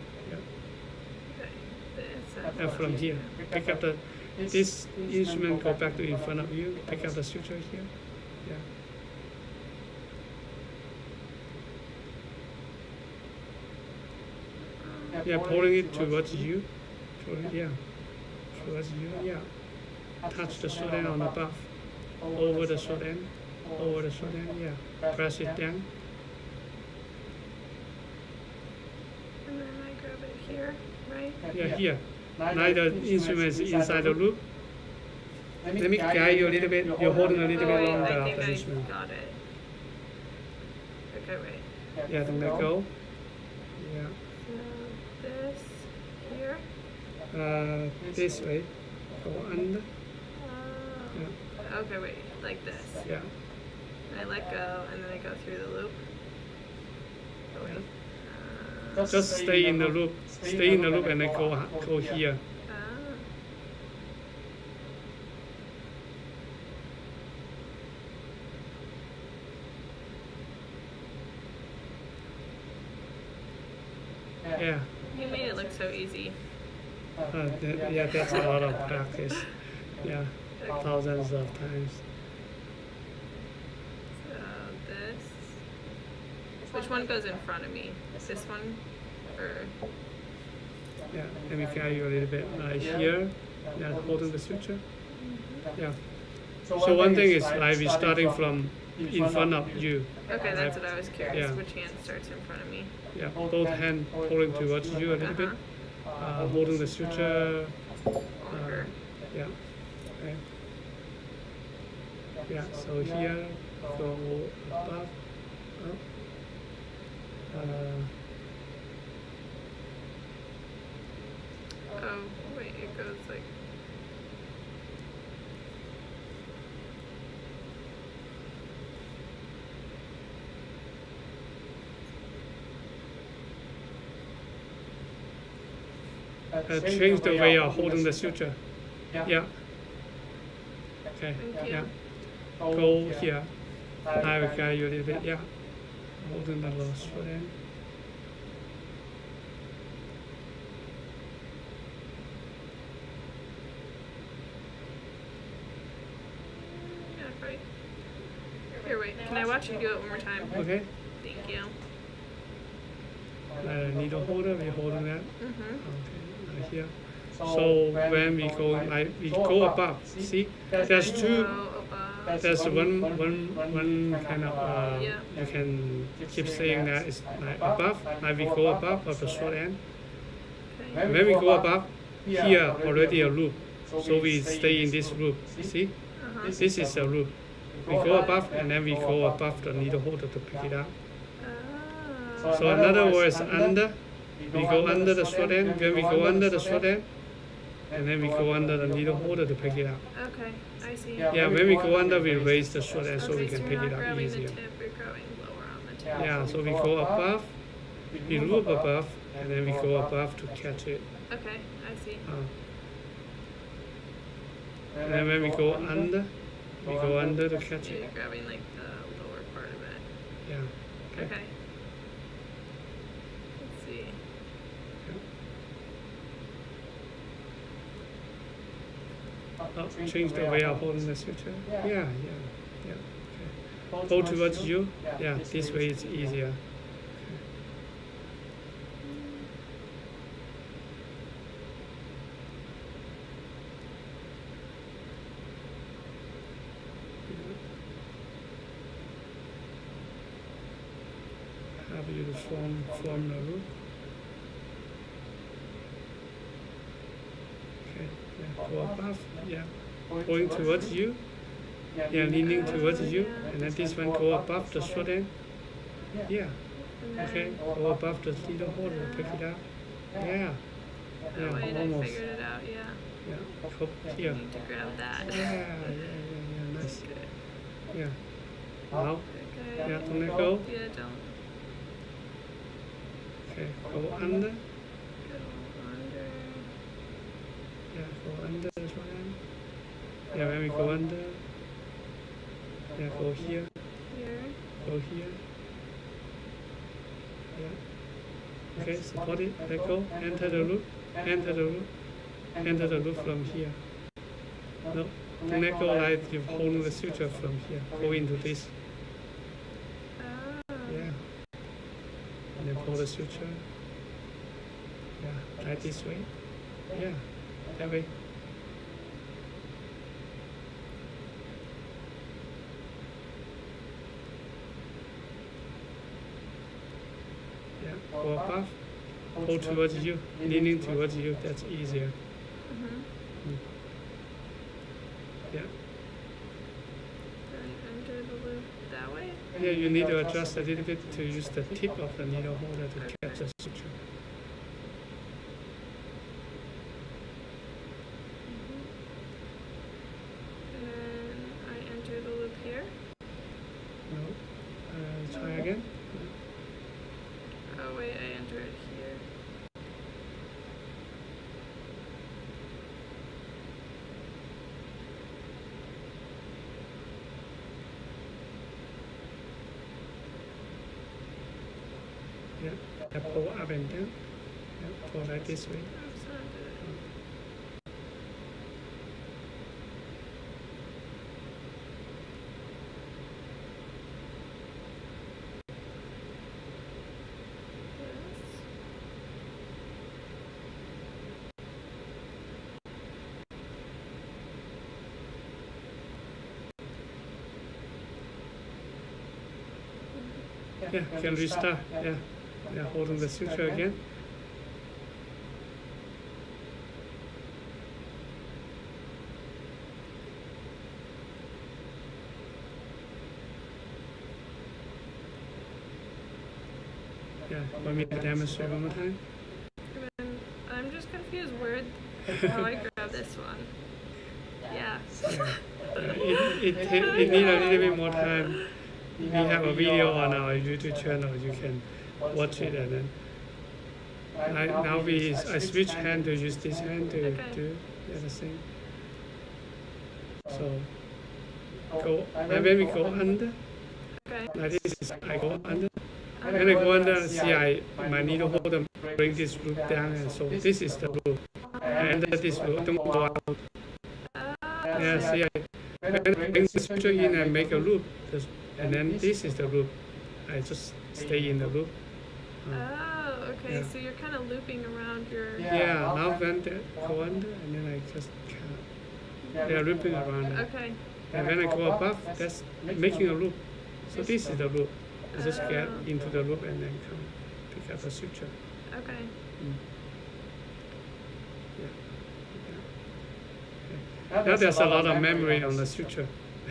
Okay. From here, pick up this instrument. Go back to in front of you. Pick up the suture here. Pulling it towards you. Towards you. Touch the short end on the above. Over the short end. Press it down. And then I grab it here, right? Here. Now the instrument is inside the loop. Let me guide you a little bit. You're holding a little bit longer I of think the I instrument. got it. Okay, wait. Then let go. So this here. This way. Go under. Okay, wait, like this. And I let go, and then I go through the loop. Oh, wait. Just stay in the loop. Stay in the loop and then go here. You made it look so easy. That's a lot of practice. Thousands of times. So this. Which one goes in front of me? This one? Or Let me guide you a little bit. Here, holding the suture. So one thing is like we're starting from in front of you. okay, that's what I was curious. Which hand starts in front of me? Both hands pulling towards you a little bit. Holding the suture. Longer. So here, go above, up. Oh, wait, it goes like. Change the way you're holding the suture. Okay. Thank you. Go here. I will guide you a little bit. Holding the lower short end. Can I watch you do it one more time? Okay. Thank you. Needle holder, we holding that. Mm-hmm. Okay, here. So when we go, we go above. See, there's two. Go above. There's one kind of. Yeah. You can keep saying that it's like above. Like we go above of the short end. Okay. And when we go above, here already a loop. So we stay in this loop. See, Uh-huh. this is a loop. We go above and then we go above the needle holder to pick it up. Oh. So another word is under. We go under the short end. When we go under the short end, and then we go under the needle holder to pick it up. Okay, I see. Yeah, when we go under, we raise the short end so we can so pick you're it not up grabbing easier. the tip, you're grabbing lower on the tip. Yeah, so we go above, we loop above, and then we go above to catch it. Okay, I see. And then when we go under to catch So you're it. grabbing like the lower part of it. Yeah. Okay. Let's see. Oh, change the way of holding the suture. Yeah. Okay. Hold towards you. Yeah, this way it's easier. Have you to form the loop. Okay, yeah, go above, yeah, going towards you, yeah, leaning towards you, and then this one go above the short end, yeah, And then okay, go above the needle holder, pick it up, yeah, oh, wait, I almost, figured it out, yeah. yeah, go I here, need to grab that. yeah, nice, Okay. yeah, now, Okay. yeah, don't let go, Yeah, don't okay, go under, go under. yeah, go under the short end, yeah, when we go under, yeah, go here, Here. go here. Yeah. Okay, support it, let go, enter the loop, enter the loop, enter the loop from here. No, don't let go like you're holding the suture from here. Go into this. Oh. Yeah. And then pull the suture. Yeah, like this way. Yeah, that way. Yeah, go above, pull towards you, leaning towards you, that's easier. Mm-hmm. Yeah. Then enter the loop that way. Yeah, you need to adjust a little bit to use the tip of the needle holder to Okay. catch the suture. And then I enter the loop here. No, try again. Oh wait, I enter it here. Yeah, pull up and down. Yeah, pull like this way. Oh, so I did it. Yes. Yeah, can restart. Yeah, yeah, holding the suture again. Yeah, want me to demonstrate one more time? And I'm just confused how I grab this one. Yeah. It need a little bit more time. We have a video on our YouTube channel. You can watch it and then. Now I switch hand to use this hand to Okay. do the other thing. So go, and when we go under, Okay. like this is I go under. When I go under, see my needle holder bring this loop down, and so this is the loop. And under this loop, don't go out. Oh, Yeah, see bring the suture in and make a loop, and then this is the loop. I just stay in the loop. Oh, okay. Yeah. So you're kind of looping around your. Yeah, now when they go under, and then I just they're looping around it. Okay. And when I go above, that's making a loop. So this is the loop. I just get into the loop and then come pick up the suture. Okay. Now there's a lot of memory on the suture.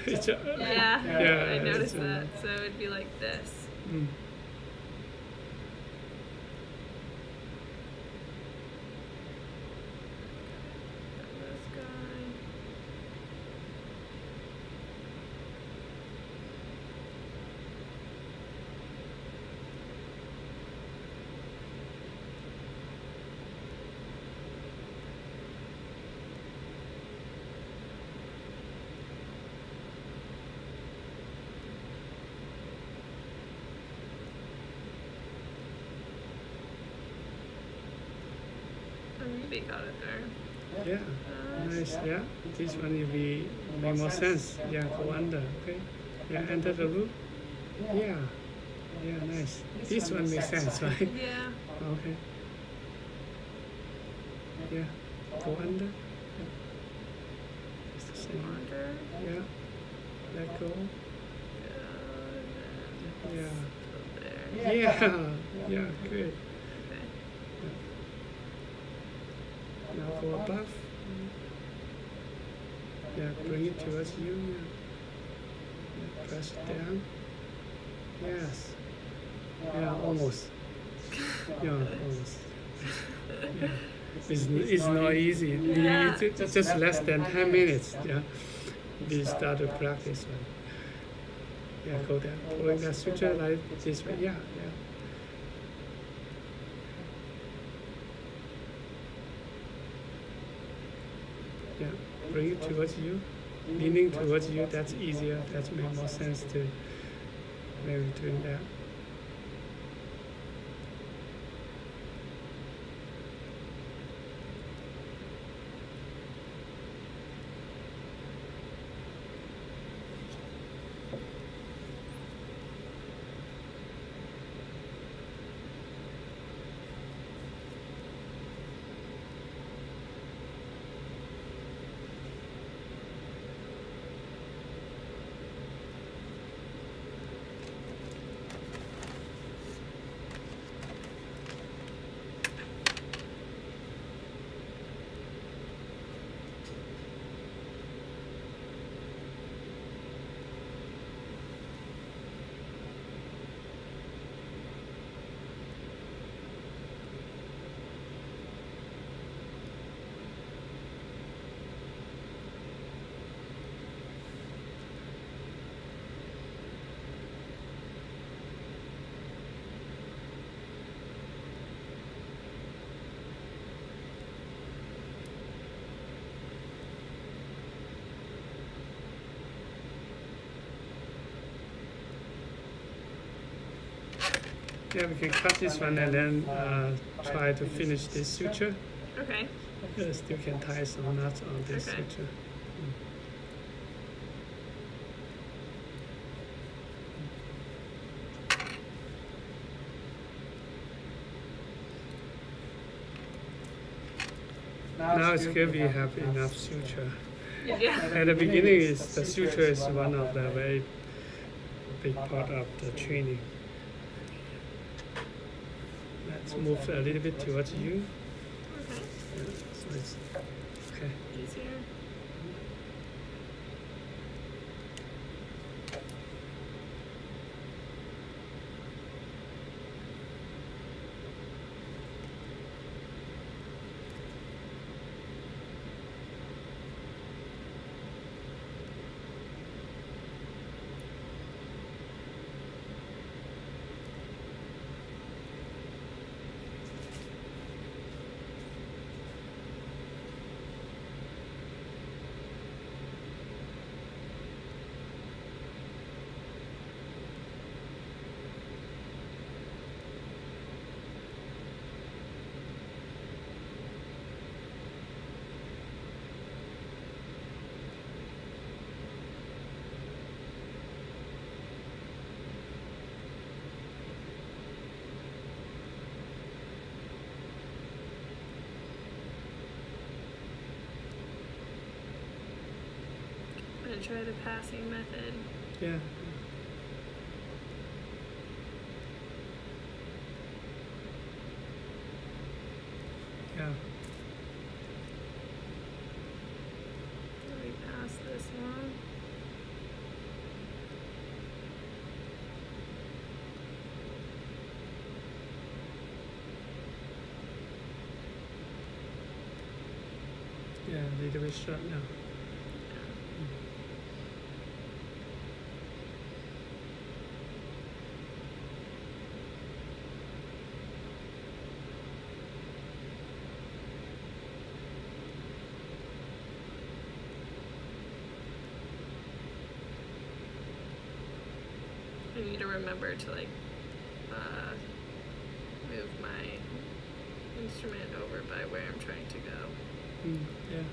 Yeah. Yeah, I noticed it's, that. So it'd be like this. Mm. This guy. I really got it there. Yeah, nice. Yeah, this one will be make more sense. Yeah, go under. Okay. Yeah, enter the loop. Yeah, yeah, nice. This one makes sense, right? Yeah. Okay. Yeah, go under. It's the same. Under. Yeah. Let go. Yeah. There. Yeah. Yeah. Good. Okay. Now go above. Yeah, bring it towards you. Yeah. Yeah, press it down. Yes. Yeah, almost. Yeah, almost. Yeah. It's not easy. Yeah. It's just less than 10 minutes. Yeah. We start to practice one. Yeah, go there. Pulling that suture like this way. Yeah, yeah. Yeah, bring it towards you, leaning towards you, that's easier, that makes more sense to maybe doing that. Yeah, we can cut this one and then try to finish this suture. Okay. Still can tie some knots on this Okay. suture. Now it's good we have enough suture. Yeah. At the beginning, the suture is one of the very big part of the training. Let's move a little bit towards you. Okay. Yeah, so it's okay. Easier. try the passing method. Yeah. Yeah. Let me pass this one. Yeah, a little bit short now. I need to remember to like move my instrument over by where I'm trying to go. Yeah.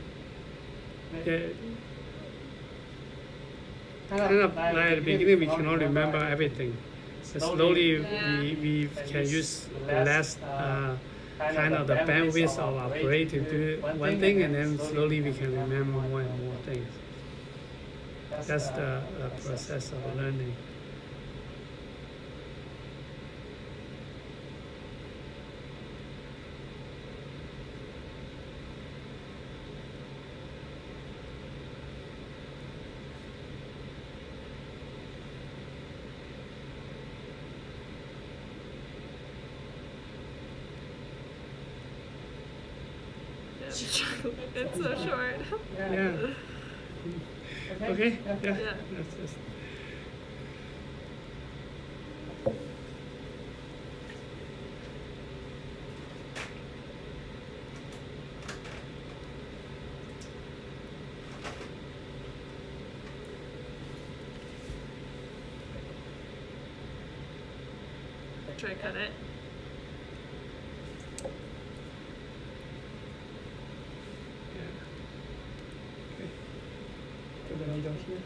Yeah. Kind of like at the beginning, we cannot remember everything. So slowly, we can use less kind of the bandwidth of our brain to do one thing, and then slowly we can remember more and more things. That's the process of learning. It's so short. Yeah. Okay. Yeah. Yeah. That's just. Try to cut it. Put the needle here.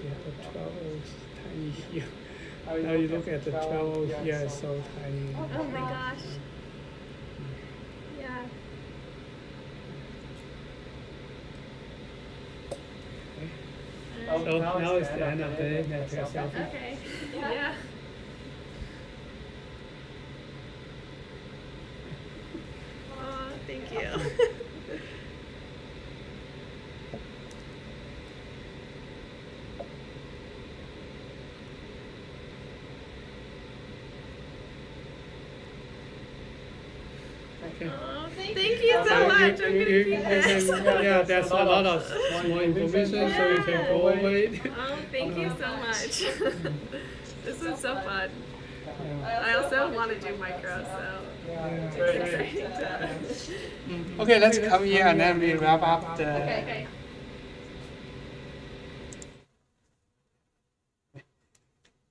Yeah, the 12 is tiny here. Now you look at the 12 here, it's so tiny. Oh my gosh. Yeah. So now it's the end of the day. Now take a selfie. Okay. Yeah. Oh, thank you. Okay. Oh, thank you so much. I'm gonna keep this. Yeah, there's a lot of small information, so you can go over it. Oh, thank you so much. This was so fun. I also want to do micro, so it's exciting to. Okay, let's come here and then we wrap up the. Okay.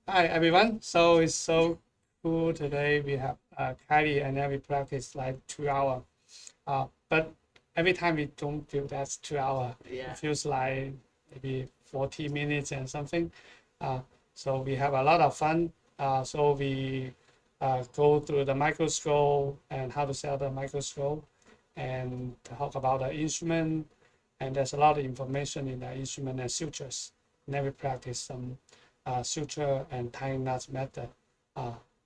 Hi everyone. So it's so cool today. We have Kylie and then we practice like 2 hours. But every time we don't feel that's 2 hours. Yeah. It feels like maybe 40 minutes and something. So we have a lot of fun. So we go through the microscope and how to set the microscope and talk about the instrument. And there's a lot of information in the instrument and sutures. And then we practice some suture and tying knots method.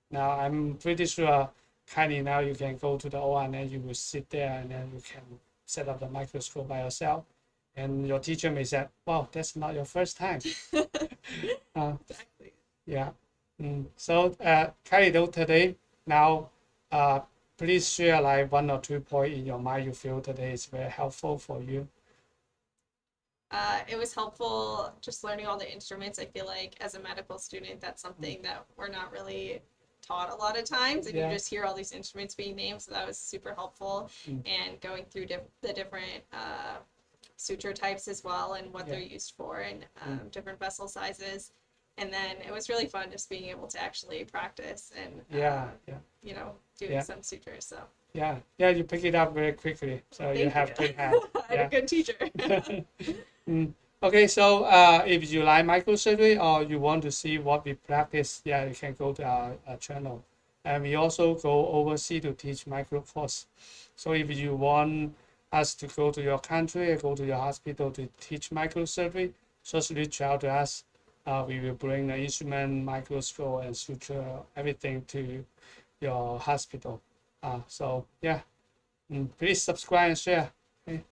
Now I'm pretty sure, Kylie, now you can go to the OR and then you will sit there and then you can set up the microscope by yourself. And your teacher may say, wow, that's not your first time. Exactly. Yeah. So Kylie, though today, now please share like 1 or 2 points in your mind you feel today is very helpful for you. It was helpful just learning all the instruments. I feel like as a medical student, that's something that we're not really taught a lot of times, and Yeah. you just hear all these instruments being named, so that was super helpful. And going through the different suture types as well and what they're used for, and different vessel sizes. And then it was really fun just being able to actually practice and you know, doing some sutures. So Yeah, you pick it up very quickly, so you have good hand. I had a good teacher. Okay, so if you like microsurgery or you want to see what we practice, you can go to our channel. And we also go overseas to teach micro course. So if you want us to go to your country or go to your hospital to teach microsurgery, just reach out to us. We will bring the instrument, microscope, and suture everything to your hospital. So yeah, please subscribe and share. Okay.